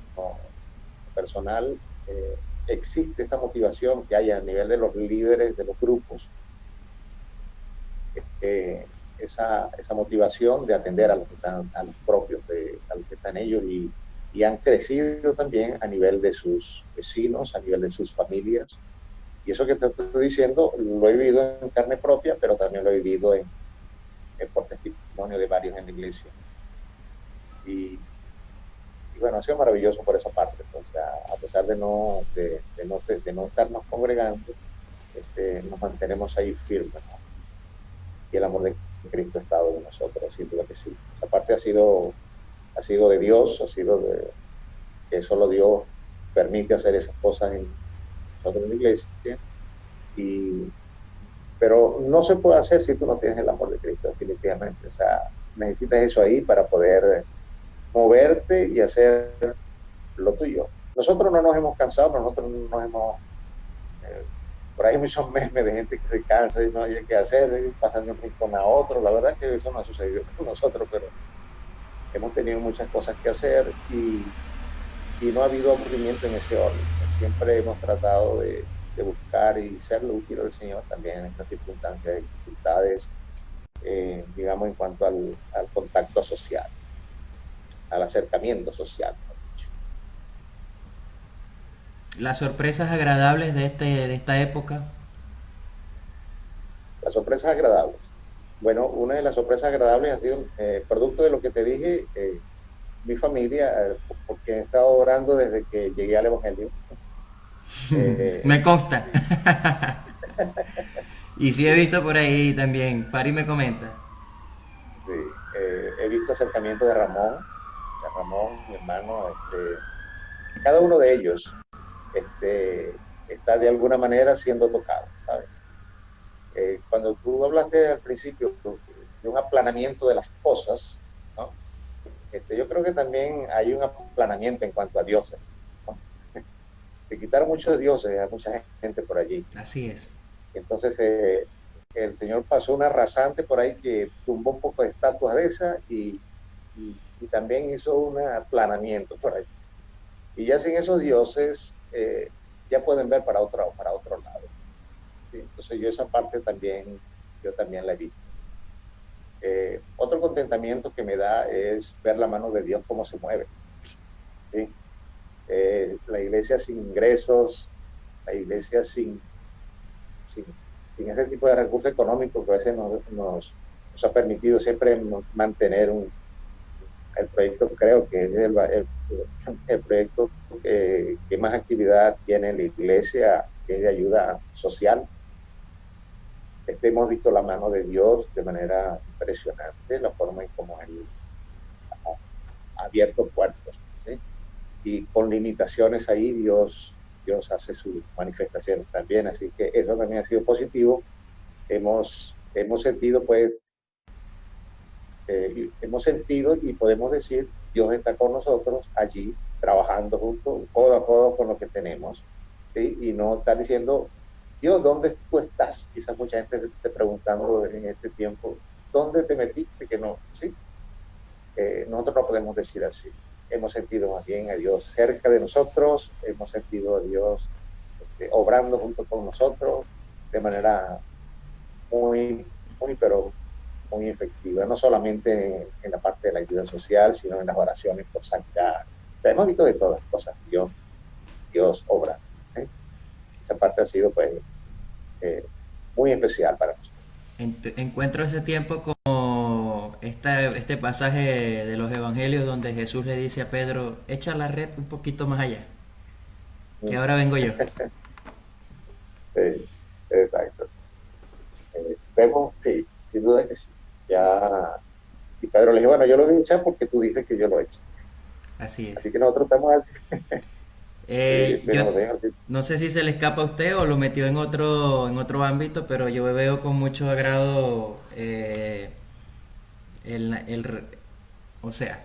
personal, existe esta motivación que hay a nivel de los líderes de los grupos, esa motivación de atender a los que están, a los propios, a los que están ellos y han crecido también a nivel de sus vecinos, a nivel de sus familias. Y eso que te estoy diciendo lo he vivido en carne propia, pero también lo he vivido por testimonio de varios en la iglesia. Y, y bueno, ha sido maravilloso por esa parte. Pues, o sea, a pesar de no estarnos congregando, nos mantenemos ahí firmes, ¿no? Y el amor de Cristo ha estado en nosotros, sin duda que sí. Esa parte ha sido de Dios, ha sido de que solo Dios permite hacer esas cosas en nosotros en la iglesia. Y, pero no se puede hacer si tú no tienes el amor de Cristo, definitivamente. O sea, necesitas eso ahí para poder moverte y hacer lo tuyo. Nosotros no nos hemos cansado, nosotros no nos hemos... por ahí hay muchos memes de gente que se cansa y no hay que hacer, pasando de un rincón a otro. La verdad es que eso no ha sucedido con nosotros, pero hemos tenido muchas cosas que hacer y no ha habido aburrimiento en ese orden. Siempre hemos tratado de buscar y serle útil al Señor también en estas circunstancias, dificultades, digamos, en cuanto al contacto social, al acercamiento social. Las sorpresas agradables de esta época. Las sorpresas agradables. Bueno, una de las sorpresas agradables ha sido producto de lo que te dije, mi familia, porque he estado orando desde que llegué al Evangelio. Me Eh, consta. Y sí he visto por ahí también. Fari me comenta. sí, he visto acercamiento de Ramón, mi hermano, cada uno de ellos está de alguna manera siendo tocado, ¿sabes? Cuando tú hablaste al principio de un aplanamiento de las cosas, ¿no? Yo creo que también hay un aplanamiento en cuanto a dioses, ¿no? Se quitaron muchos dioses a mucha gente por allí. Así es. Entonces, el Señor pasó una rasante por ahí que tumbó un poco de estatuas de esas y también hizo un aplanamiento por ahí. Y ya sin esos dioses, ya pueden ver para otro lado. ¿Sí? Entonces, esa parte también, yo también la he visto. Otro contentamiento que me da es ver la mano de Dios cómo se mueve. ¿Sí? La iglesia sin ingresos, la iglesia sin, sin ese tipo de recursos económicos que a veces nos ha permitido siempre mantener el proyecto, creo que es el proyecto que más actividad tiene en la iglesia, que es de ayuda social. Hemos visto la mano de Dios de manera impresionante, la forma en cómo Él ha abierto puertos, ¿sí? Y con limitaciones ahí Dios hace sus manifestaciones también, así que eso también ha sido positivo. Hemos sentido, pues, hemos sentido y podemos decir, Dios está con nosotros allí, trabajando juntos, codo a codo con lo que tenemos, ¿sí? Y no está diciendo, Dios, ¿dónde tú estás? Quizás mucha gente te esté preguntando en este tiempo, ¿dónde te metiste? Que no, ¿sí? Nosotros no podemos decir así. Hemos sentido más bien a Dios cerca de nosotros, hemos sentido a Dios obrando junto con nosotros de manera muy, pero muy efectiva, no solamente en la parte de la ayuda social, sino en las oraciones por sanidad. O sea, hemos visto de todas las cosas, Dios obra. ¿Sí? Esa parte ha sido pues eh, muy especial para nosotros. Encuentro ese tiempo como este pasaje de los evangelios donde Jesús le dice a Pedro, echa la red un poquito más allá, que ahora vengo yo. Sí, exacto. Vemos, sí, sin duda que sí. Ya, y Pedro le dijo, bueno, yo lo voy a echar porque tú dices que yo lo he hecho. Así es. Así que nosotros estamos así. Yo Nos dejan así. no sé si se le escapa a usted o lo metió en otro ámbito, pero yo veo con mucho agrado el, o sea,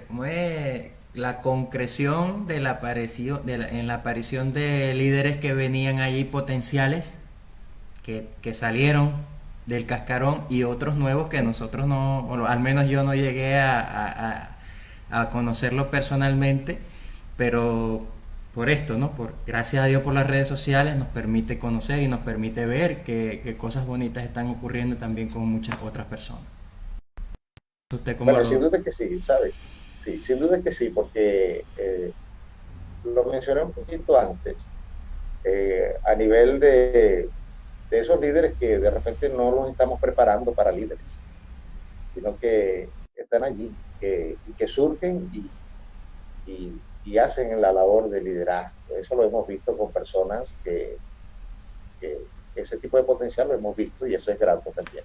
¿cómo es? La concreción de la aparición, en la aparición de líderes que venían allí potenciales, que salieron del cascarón y otros nuevos que nosotros no, o al menos yo no llegué a conocerlo personalmente, pero por esto, ¿no? Gracias a Dios por las redes sociales nos permite conocer y nos permite ver que cosas bonitas están ocurriendo también con muchas otras personas. ¿Usted cómo Bueno, sin lo...? duda que sí, ¿sabes? Sí, sin duda que sí, porque lo mencioné un poquito antes, a nivel de esos líderes que de repente no los estamos preparando para líderes, sino que están allí, y que surgen y hacen la labor de liderazgo. Eso lo hemos visto con personas que ese tipo de potencial lo hemos visto y eso es grato también,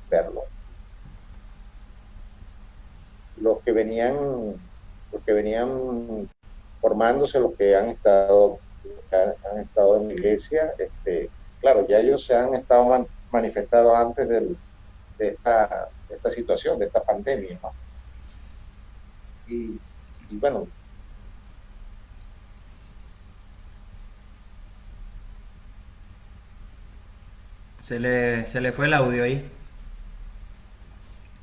verlo. Los que venían, los que venían formándose, los que han estado en la iglesia, claro, ya ellos se han estado manifestado antes de esta situación, de esta pandemia, ¿no? Y, y bueno, Se le fue el audio ahí.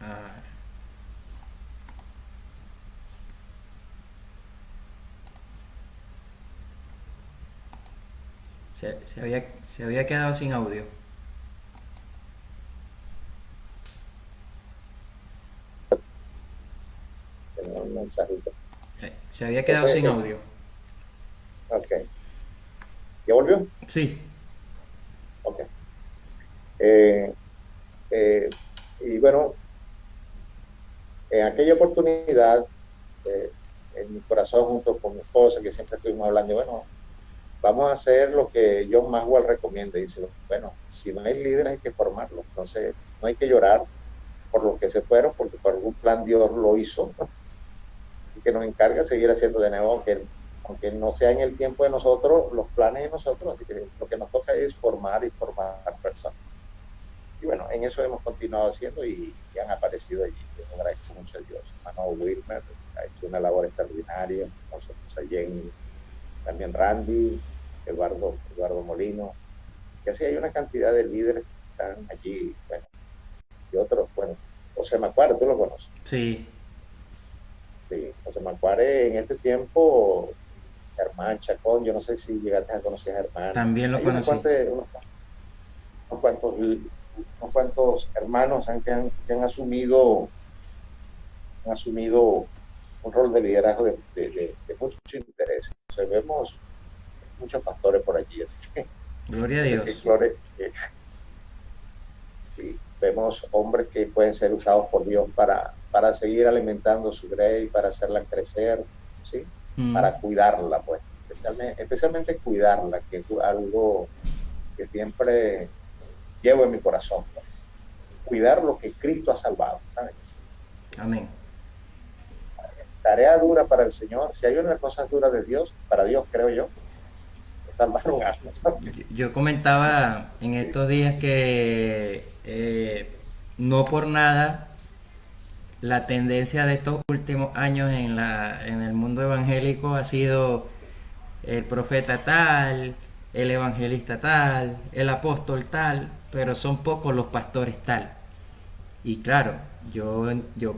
Ah, se había quedado sin audio. tenía un mensajito. Se había quedado Entonces, sin audio. ok, ¿ya volvió? Sí, Ok. Eh, eh, y bueno, en aquella oportunidad, eh, en mi corazón, junto con mi esposa, que siempre estuvimos hablando, bueno, vamos a hacer lo que John Maxwell recomienda. Dice, bueno, si no hay líderes hay que formarlos. Entonces, no hay que llorar por los que se fueron, porque por algún plan Dios lo hizo, y que nos encarga seguir haciendo de nuevo, aunque no sea en el tiempo de nosotros, los planes de nosotros, así que lo que nos toca es formar y formar personas. Y bueno, en eso hemos continuado haciendo y han aparecido allí. Yo agradezco mucho a Dios. Hermano Wilmer ha hecho una labor extraordinaria, nosotros a Jenny, también Randy, Eduardo Molino, que así hay una cantidad de líderes que están allí, bueno, y otros, bueno, José Macuare, tú lo conoces. sí. Sí, José Macuare en este tiempo, Germán Chacón, yo no sé si llegaste a conocer a Germán. También lo Hay conocí. unos cuantos, unos cuantos hermanos que han asumido un rol de liderazgo de mucho interés. O sea, vemos muchos pastores por allí, así que, Gloria a que, Dios. sí, vemos hombres que pueden ser usados por Dios para seguir alimentando su grey, para hacerla crecer, ¿sí? Mm. Para cuidarla, pues, especialmente cuidarla, que es algo que siempre llevo en mi corazón, pues. Cuidar lo que Cristo ha salvado, ¿sabes? Amén. Tarea dura para el Señor. Si hay una cosa dura de Dios, para Dios creo yo, es salvar un alma. Yo comentaba en estos días que no por nada la tendencia de estos últimos años en el mundo evangélico ha sido el profeta tal, el evangelista tal, el apóstol tal, pero son pocos los pastores tal. Y claro, yo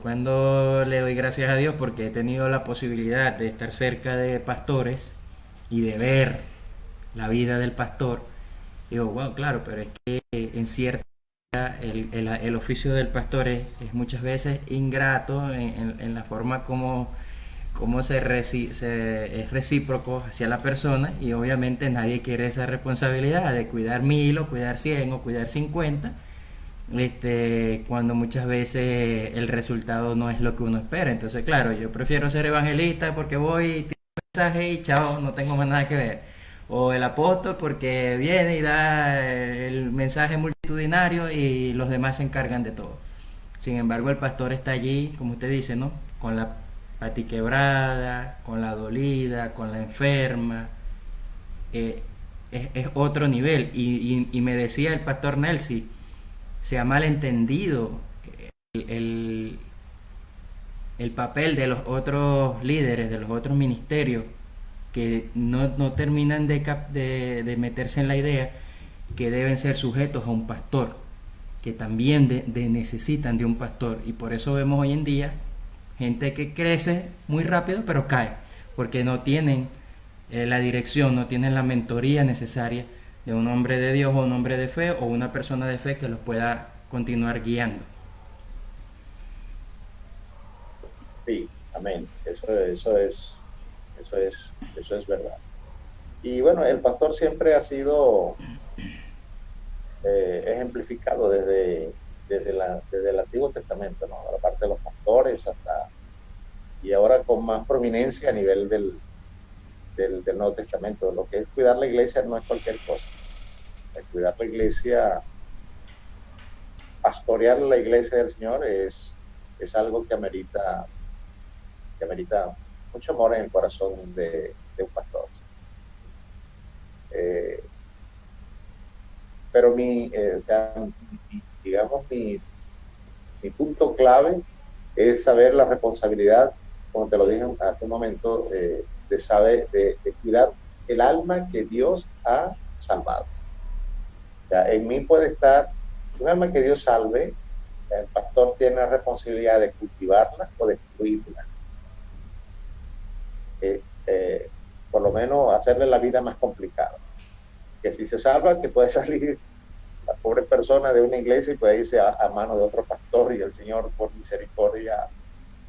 cuando le doy gracias a Dios porque he tenido la posibilidad de estar cerca de pastores y de ver la vida del pastor, digo, wow, claro, pero es que en cierta el oficio del pastor es muchas veces ingrato en la forma como es recíproco hacia la persona, y obviamente nadie quiere esa responsabilidad de cuidar 1000 o cuidar 100 o cuidar 50, cuando muchas veces el resultado no es lo que uno espera. Entonces, claro, yo prefiero ser evangelista porque voy, tiro un mensaje y chao, no tengo más nada que ver. O el apóstol porque viene y da el mensaje multitudinario y los demás se encargan de todo. Sin embargo, el pastor está allí, como usted dice, ¿no? Con la patiquebrada, con la dolida, con la enferma. eh, es otro nivel. Y me decía el pastor Nelsi, se ha malentendido el, el, el papel de los otros líderes, de los otros ministerios, que no terminan de meterse en la idea que deben ser sujetos a un pastor, que también necesitan de un pastor. Y por eso vemos hoy en día gente que crece muy rápido pero cae, porque no tienen la dirección, no tienen la mentoría necesaria de un hombre de Dios o un hombre de fe o una persona de fe que los pueda continuar guiando. Sí, amén. Eso es verdad. Y bueno, el pastor siempre ha sido ejemplificado desde el Antiguo Testamento, ¿no? La parte de los pastores hasta, y ahora con más prominencia a nivel del Nuevo Testamento. Lo que es cuidar la iglesia no es cualquier cosa. El cuidar la iglesia, pastorear la iglesia del Señor es algo que amerita mucho amor en el corazón de un pastor. Eh, pero o sea, digamos, mi punto clave es saber la responsabilidad, como te lo dije hace un momento, de saber, de cuidar el alma que Dios ha salvado. O sea, en mí puede estar un alma que Dios salve, el pastor tiene la responsabilidad de cultivarla o destruirla. Por lo menos hacerle la vida más complicada. Que si se salva, que puede salir la pobre persona de una iglesia y puede irse a mano de otro pastor, y el Señor por misericordia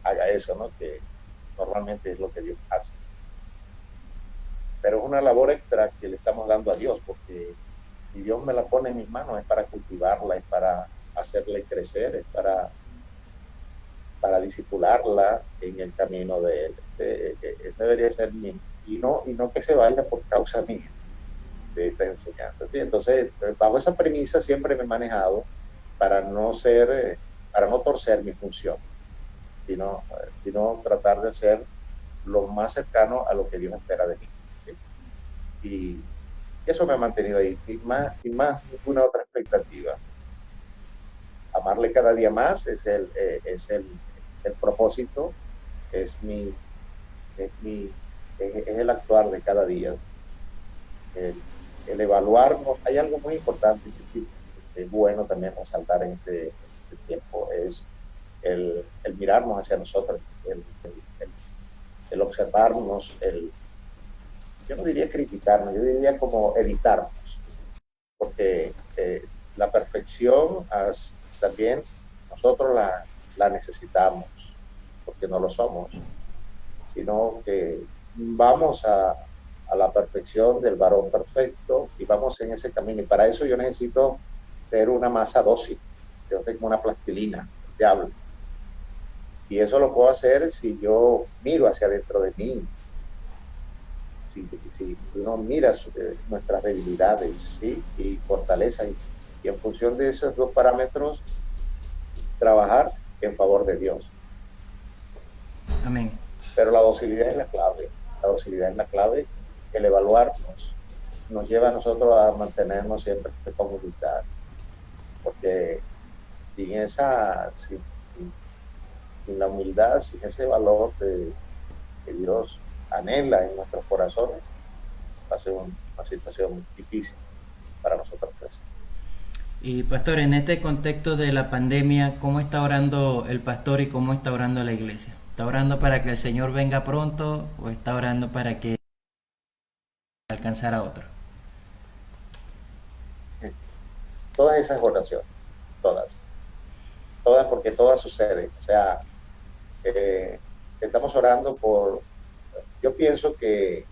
haga eso, ¿no? Que normalmente es lo que Dios hace. Pero es una labor extra que le estamos dando a Dios, porque si Dios me la pone en mis manos es para cultivarla, es para hacerla crecer, es para discipularla en el camino de Él. Ese debería ser mi, y no que se vaya por causa mía de esta enseñanza, ¿sí? Entonces, bajo esa premisa siempre me he manejado para para no torcer mi función, sino tratar de ser lo más cercano a lo que Dios espera de mí, ¿sí? Y eso me ha mantenido ahí, sin más ninguna otra expectativa. Amarle cada día más es el propósito, es el actuar de cada día. El evaluarnos. Hay algo muy importante que sí, es bueno también resaltar en este tiempo, es el mirarnos hacia nosotros, el observarnos, yo no diría criticarnos, yo diría como editarnos, porque la perfección también nosotros la necesitamos, porque no lo somos, sino que vamos a la perfección del varón perfecto y vamos en ese camino. Y para eso yo necesito ser una masa dócil, yo tengo una plastilina, diablo. Y eso lo puedo hacer si yo miro hacia dentro de mí, si uno mira nuestras debilidades, ¿sí? Y fortaleza, y en función de esos dos parámetros trabajar en favor de Dios. Amén. Pero la docilidad es la clave. La docilidad es la clave. El evaluarnos nos lleva a nosotros a mantenernos siempre con humildad. Porque sin esa, sin la humildad, sin ese valor que Dios anhela en nuestros corazones, va a ser una situación difícil para nosotros crecer. Y pastor, en este contexto de la pandemia, ¿cómo está orando el pastor y cómo está orando la iglesia? ¿Está orando para que el Señor venga pronto o está orando para que alcanzara a otro? Todas esas oraciones, todas porque todas suceden. O sea, eh, estamos orando por, yo pienso que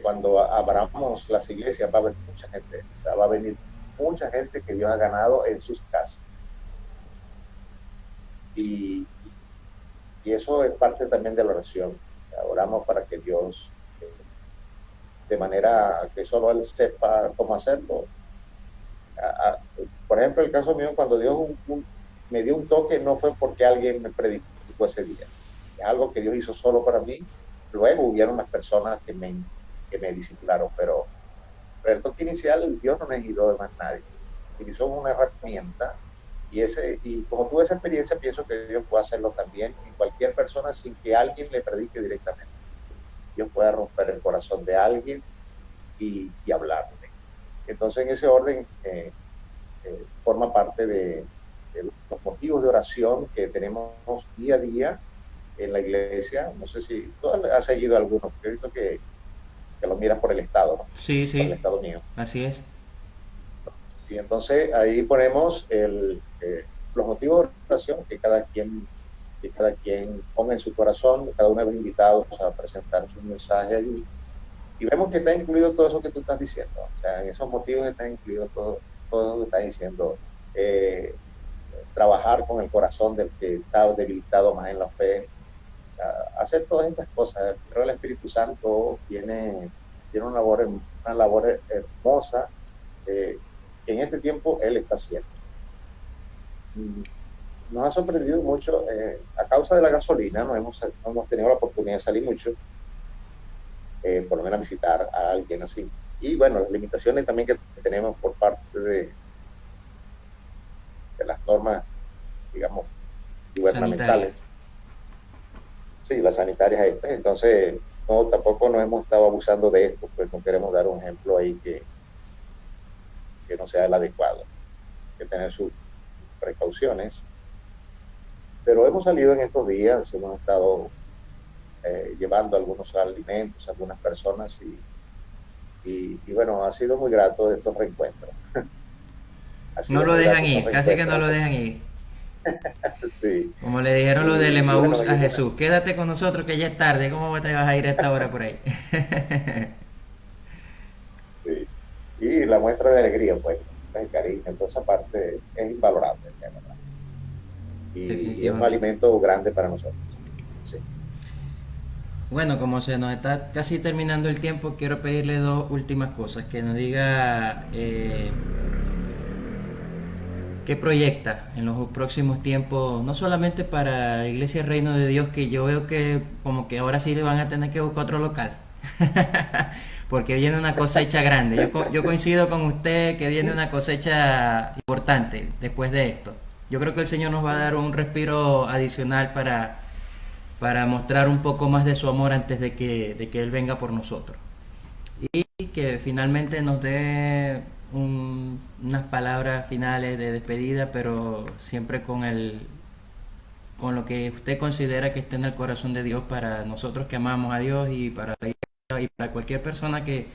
cuando abramos las iglesias va a haber mucha gente, o sea, va a venir mucha gente que Dios ha ganado en sus casas. Y, y eso es parte también de la oración. O sea, oramos para que Dios, de manera que solo Él sepa cómo hacerlo. A, por ejemplo, el caso mío, cuando Dios me dio un toque, no fue porque alguien me predicó ese día. Es algo que Dios hizo solo para mí. Luego hubieron las personas que me disciplinaron, pero el toque inicial Dios no necesitó de más nadie. Utilizó una herramienta y como tuve esa experiencia, pienso que Dios puede hacerlo también en cualquier persona sin que alguien le predique directamente. Dios puede romper el corazón de alguien y hablarle. Entonces, en ese orden, forma parte de los motivos de oración que tenemos día a día en la iglesia. No sé si tú has seguido algunos, porque he visto que lo miras por el Estado, ¿no? Sí, Por el sí, Estado mío. así es. Y entonces ahí ponemos los motivos de oración que cada quien ponga en su corazón, cada uno de los invitados a presentar su mensaje allí. Y vemos que está incluido todo eso que tú estás diciendo. O sea, en esos motivos está incluido todo lo que estás diciendo. Eh, Trabajar con el corazón del que está debilitado más en la fe. Hacer todas estas cosas. Pero el Espíritu Santo tiene una labor hermosa que en este tiempo Él está haciendo. Nos ha sorprendido mucho, a causa de la gasolina, no hemos tenido la oportunidad de salir mucho, por lo menos a visitar a alguien así. Y bueno, las limitaciones también que tenemos por parte de las normas, digamos, Sanitaria. gubernamentales, sí, las sanitarias estas. Entonces, no, tampoco nos hemos estado abusando de esto, pues no queremos dar un ejemplo ahí que no sea el adecuado, hay que tener sus precauciones. Pero hemos salido en estos días, hemos estado llevando algunos alimentos a algunas personas y bueno, ha sido muy grato esos reencuentros. Ha No sido lo muy dejan grato esos ir, casi que no reencuentros. lo dejan ir. Sí. Como le dijeron lo del Y bueno, Emaús me a dijo, Jesús, quédate con nosotros que ya es tarde, ¿cómo te vas a ir a esta hora por ahí? sí. Y la muestra de alegría, pues, el cariño, entonces esa parte es invalorable, ¿verdad? Y es un Definitivamente. alimento grande para nosotros. Sí. Bueno, como se nos está casi terminando el tiempo, quiero pedirle dos últimas cosas. Que nos diga qué proyecta en los próximos tiempos, no solamente para la Iglesia Reino de Dios, que yo veo que como que ahora sí le van a tener que buscar otro local. Porque viene una cosecha grande. Yo coincido con usted que viene una cosecha importante después de esto. Yo creo que el Señor nos va a dar un respiro adicional para mostrar un poco más de su amor antes de que Él venga por nosotros. Y que finalmente nos dé unas palabras finales de despedida, pero siempre con lo que usted considera que esté en el corazón de Dios para nosotros que amamos a Dios y para la iglesia y para cualquier persona que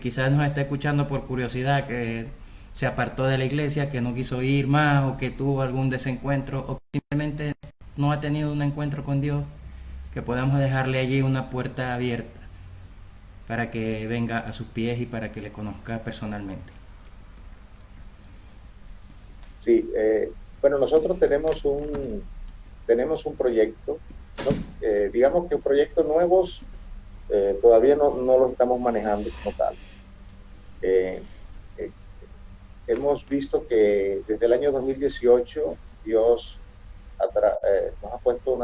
quizás nos esté escuchando por curiosidad, que se apartó de la iglesia, que no quiso ir más o que tuvo algún desencuentro o que simplemente no ha tenido un encuentro con Dios, que podamos dejarle allí una puerta abierta para que venga a sus pies y para que le conozca personalmente. Sí, bueno, nosotros tenemos un proyecto, ¿no? Digamos que proyectos nuevos todavía no los estamos manejando como tal. Eh, eh, Hemos visto que desde el año 2018 Dios nos ha puesto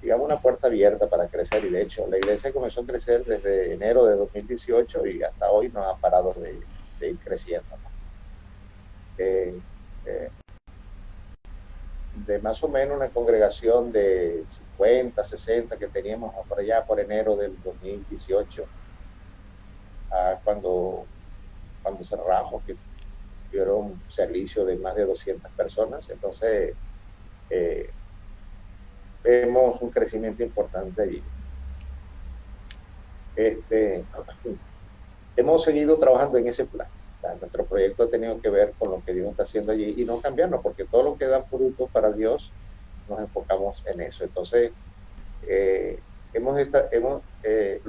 digamos, una puerta abierta para crecer. Y de hecho, la iglesia comenzó a crecer desde enero de 2018 y hasta hoy no ha parado de ir creciendo, ¿no? Eh, de más o menos una congregación de 50, 60 que teníamos por allá por enero del 2018, cuando cerramos, que tuvieron un servicio de más de 200 personas. Entonces, eh, vemos un crecimiento importante allí. Hemos seguido trabajando en ese plan. O sea, nuestro proyecto ha tenido que ver con lo que Dios está haciendo allí y no cambiarnos, porque todo lo que da fruto para Dios nos enfocamos en eso. Entonces, lo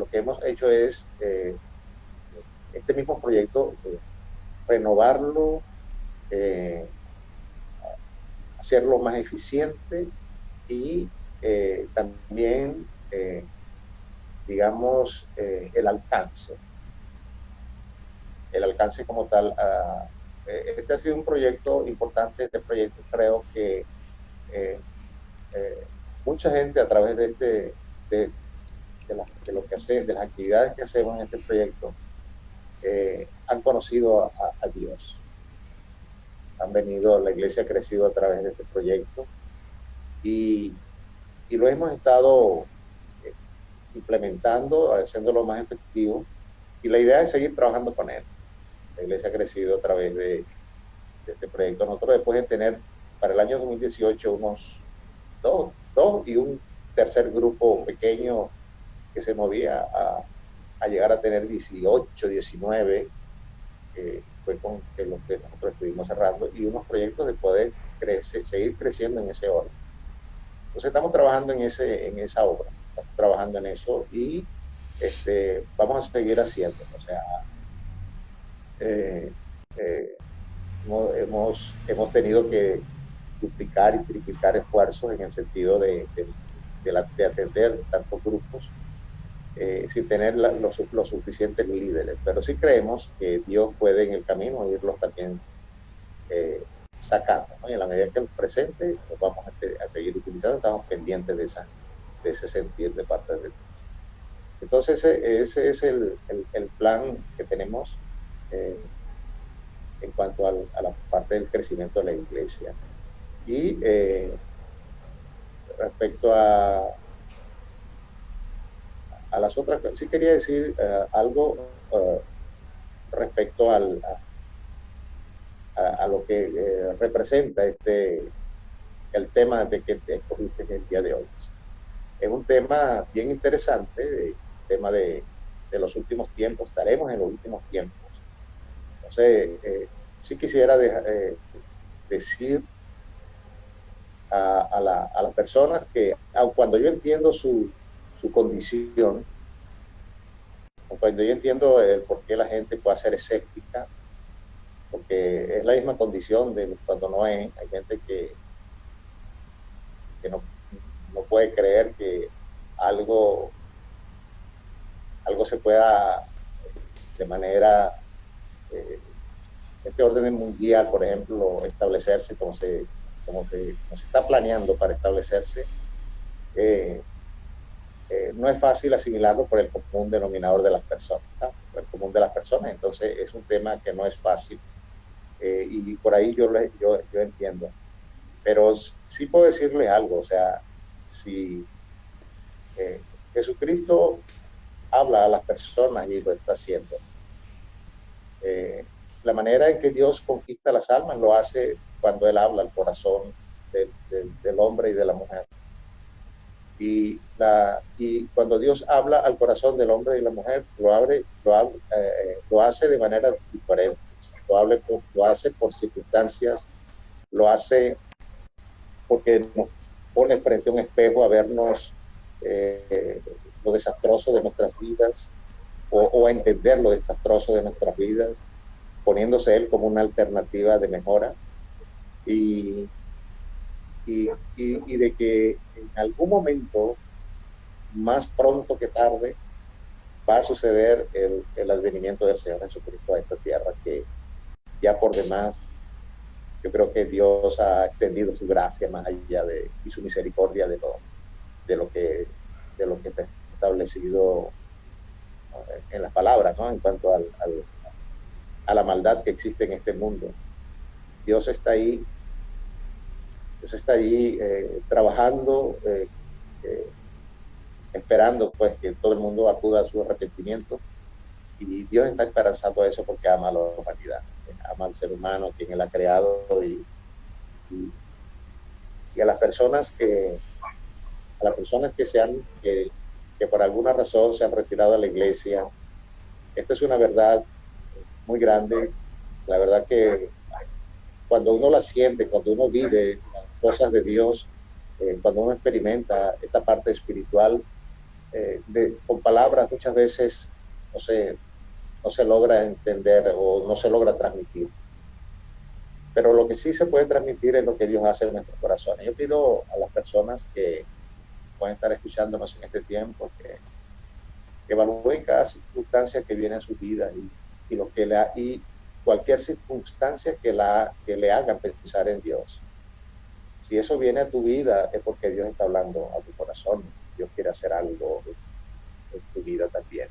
que hemos hecho es este mismo proyecto, renovarlo, hacerlo más eficiente y también, digamos, el alcance como tal. Este ha sido un proyecto importante. Este proyecto creo que eh, mucha gente a través de lo que hace, de las actividades que hacemos en este proyecto, han conocido a Dios. Han venido, la iglesia ha crecido a través de este proyecto y lo hemos estado implementando, haciéndolo más efectivo, y la idea es seguir trabajando con él. La iglesia ha crecido a través de este proyecto. Nosotros, después de tener para el año 2018 unos dos y un tercer grupo pequeño que se movía a llegar a tener 18, 19, fue con lo que nosotros estuvimos cerrando, y unos proyectos de poder seguir creciendo en ese orden. Entonces estamos trabajando en esa obra, estamos trabajando en eso y vamos a seguir haciendo. O sea, eh, eh, hemos tenido que duplicar y triplicar esfuerzos en el sentido de atender tantos grupos, sin tener los suficientes líderes, pero sí creemos que Dios puede en el camino irlos también sacando, ¿no? Y en la medida que los presente, los vamos a seguir utilizando. Estamos pendientes de ese sentir de parte de Dios. Entonces, ese es el plan que tenemos en cuanto a la parte del crecimiento de la iglesia. Y respecto a las otras, sí quería decir algo respecto a lo que representa el tema de que te escogiste en el día de hoy. Es un tema bien interesante, el tema de los últimos tiempos. Estaremos en los últimos tiempos. Entonces, sí quisiera decir a las personas que, aun cuando yo entiendo su condición, cuando yo entiendo el por qué la gente puede ser escéptica, porque es la misma condición de cuando no hay gente que no puede creer que algo se pueda de manera este orden mundial, por ejemplo, establecerse como se está planeando para establecerse. No es fácil asimilarlo por el común denominador de las personas, ¿no? El común de las personas. Entonces es un tema que no es fácil, y por ahí yo entiendo. Pero sí puedo decirles algo. O sea, si Jesucristo habla a las personas y lo está haciendo, la manera en que Dios conquista las almas lo hace cuando Él habla al corazón del hombre y de la mujer. Y cuando Dios habla al corazón del hombre y la mujer, lo hace de manera diferente. Lo hace por circunstancias, lo hace porque nos pone frente a un espejo a vernos lo desastroso de nuestras vidas, o a entender lo desastroso de nuestras vidas, poniéndose Él como una alternativa de mejora, y de que en algún momento, más pronto que tarde, va a suceder el advenimiento del Señor Jesucristo a esta tierra, que ya por demás Yo creo que Dios ha extendido su gracia más allá y su misericordia de lo que, de lo que está establecido en las palabras, ¿no? En cuanto a la maldad que existe en este mundo. Dios está ahí, Dios está allí trabajando, eh, esperando pues que todo el mundo acuda a su arrepentimiento, y Dios está esperanzando eso porque ama a la humanidad, ama al ser humano, quien él ha creado, y, y a las personas que por alguna razón se han retirado de la iglesia. Esta es una verdad muy grande, la verdad que cuando uno la siente, cuando uno vive las cosas de Dios, cuando uno experimenta esta parte espiritual, con palabras muchas veces no se, no se logra entender o no se logra transmitir. Pero lo que sí se puede transmitir es lo que Dios hace en nuestros corazones. Yo pido a las personas que pueden estar escuchándonos en este tiempo que evalúen cada circunstancia que viene a su vida, y lo que y cualquier circunstancia que le haga pensar en Dios. Si eso viene a tu vida es porque Dios está hablando a tu corazón. Dios quiere hacer algo en tu vida también.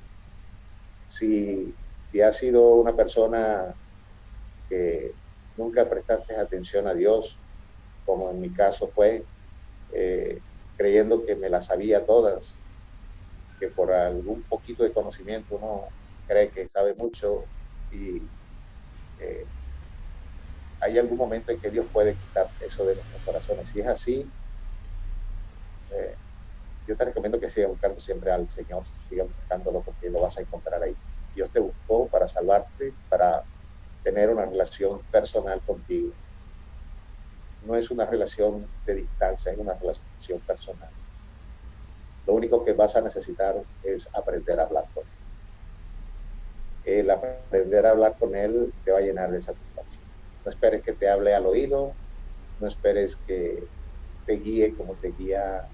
Si has sido una persona que nunca prestaste atención a Dios, como en mi caso fue, creyendo que me las sabía todas, que por algún poquito de conocimiento uno cree que sabe mucho, y eh, hay algún momento en que Dios puede quitar eso de nuestros corazones. Si es así, eh, yo te recomiendo que sigas buscando siempre al Señor, sigas buscándolo, porque lo vas a encontrar ahí. Dios te buscó para salvarte, para tener una relación personal contigo. No es una relación de distancia, es una relación personal. Lo único que vas a necesitar es aprender a hablar con Él. El aprender a hablar con Él te va a llenar de satisfacción. No esperes que te hable al oído, no esperes que te guíe como te guía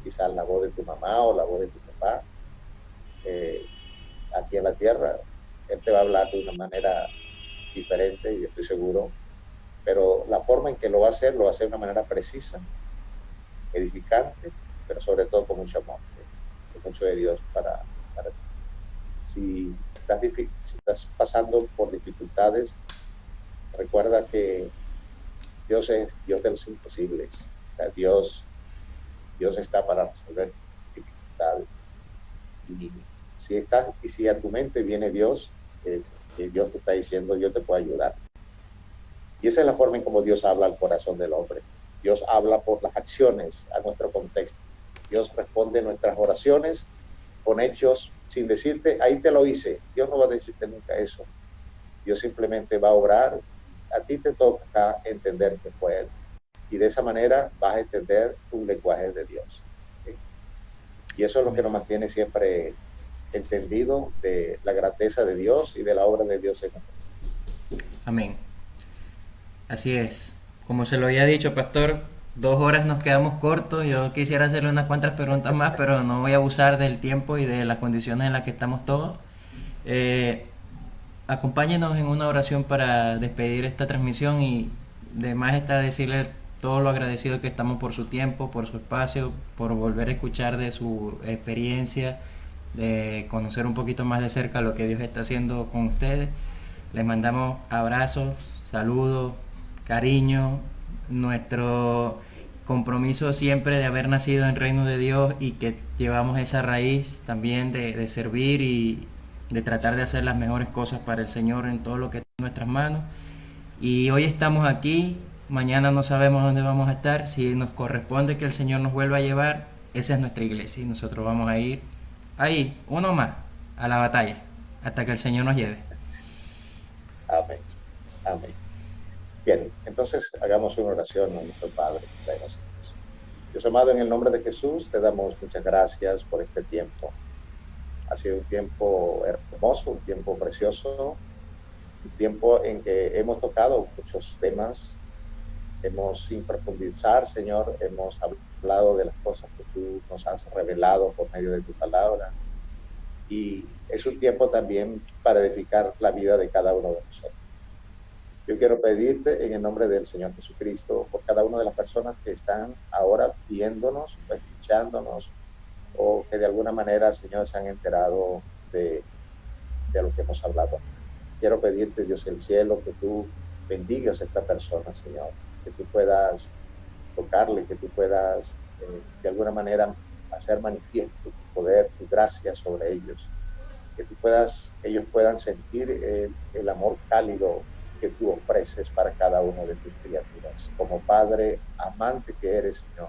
quizás la voz de tu mamá o la voz de tu papá. Aquí en la tierra, Él te va a hablar de una manera diferente, y estoy seguro, pero la forma en que lo va a hacer de una manera precisa, edificante, pero sobre todo con mucho amor, con mucho de Dios para ti. Si estás pasando por dificultades, recuerda que Dios es Dios de los imposibles. O sea, Dios está para resolver dificultades. Y si a tu mente viene Dios, es que Dios te está diciendo: yo te puedo ayudar. Y esa es la forma en cómo Dios habla al corazón del hombre. Dios habla por las acciones a nuestro contexto. Dios responde nuestras oraciones con hechos, sin decirte: ahí te lo hice. Dios no va a decirte nunca eso. Dios simplemente va a obrar. A ti te toca entender que fue Él. Y de esa manera vas a entender un lenguaje de Dios. ¿Sí? Y eso es lo que nos mantiene siempre entendido de la grandeza de Dios y de la obra de Dios en nosotros. Amén. Así es. Como se lo había dicho, pastor, 2 horas nos quedamos cortos. Yo quisiera hacerle unas cuantas preguntas más, pero no voy a abusar del tiempo y de las condiciones en las que estamos todos. Acompáñenos en una oración para despedir esta transmisión, y de más está decirle todo lo agradecido que estamos por su tiempo, por su espacio, por volver a escuchar de su experiencia, de conocer un poquito más de cerca lo que Dios está haciendo con ustedes. Les mandamos abrazos, saludos, cariño, nuestro compromiso siempre de haber nacido en el reino de Dios, y que llevamos esa raíz también de servir y de tratar de hacer las mejores cosas para el Señor en todo lo que está en nuestras manos. Y hoy estamos aquí, mañana no sabemos dónde vamos a estar. Si nos corresponde que el Señor nos vuelva a llevar, esa es nuestra iglesia, y nosotros vamos a ir ahí, uno más, a la batalla, hasta que el Señor nos lleve. Amén. Amén. Bien, entonces hagamos una oración a nuestro Padre. Dios amado, en el nombre de Jesús, te damos muchas gracias por este tiempo. Ha sido un tiempo hermoso, un tiempo precioso, un tiempo en que hemos tocado muchos temas, sin profundizar, Señor, hemos hablado de las cosas que tú nos has revelado por medio de tu palabra, y es un tiempo también para edificar la vida de cada uno de nosotros. Yo quiero pedirte en el nombre del Señor Jesucristo por cada una de las personas que están ahora viéndonos o escuchándonos o que de alguna manera, Señor, se han enterado de lo que hemos hablado. Quiero pedirte, Dios del cielo, que tú bendigas a esta persona, Señor, que tú puedas tocarle, que tú puedas de alguna manera hacer manifiesto tu poder, tu gracia sobre ellos, que ellos puedan sentir el amor cálido que tú ofreces para cada uno de tus criaturas, como Padre amante que eres, Señor,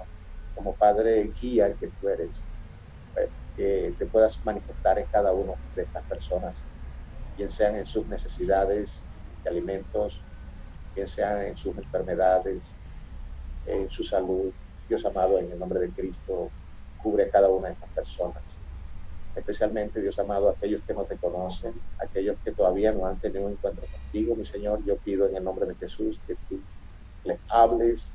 como Padre guía que tú eres, que te puedas manifestar en cada uno de estas personas, bien sean en sus necesidades de alimentos, bien sean en sus enfermedades, en su salud. Dios amado, en el nombre de Cristo, cubre a cada una de estas personas. Especialmente, Dios amado, aquellos que no te conocen, aquellos que todavía no han tenido un encuentro contigo, mi Señor, yo pido en el nombre de Jesús que tú les hables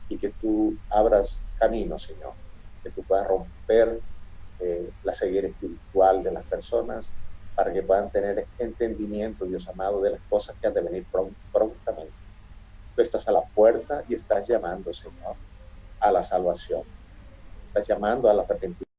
y que tú abras camino, Señor, que tú puedas romper la ceguera espiritual de las personas para que puedan tener entendimiento, Dios amado, de las cosas que han de venir prontamente. Tú estás a la puerta y estás llamando, Señor, a la salvación. Estás llamando al arrepentimiento.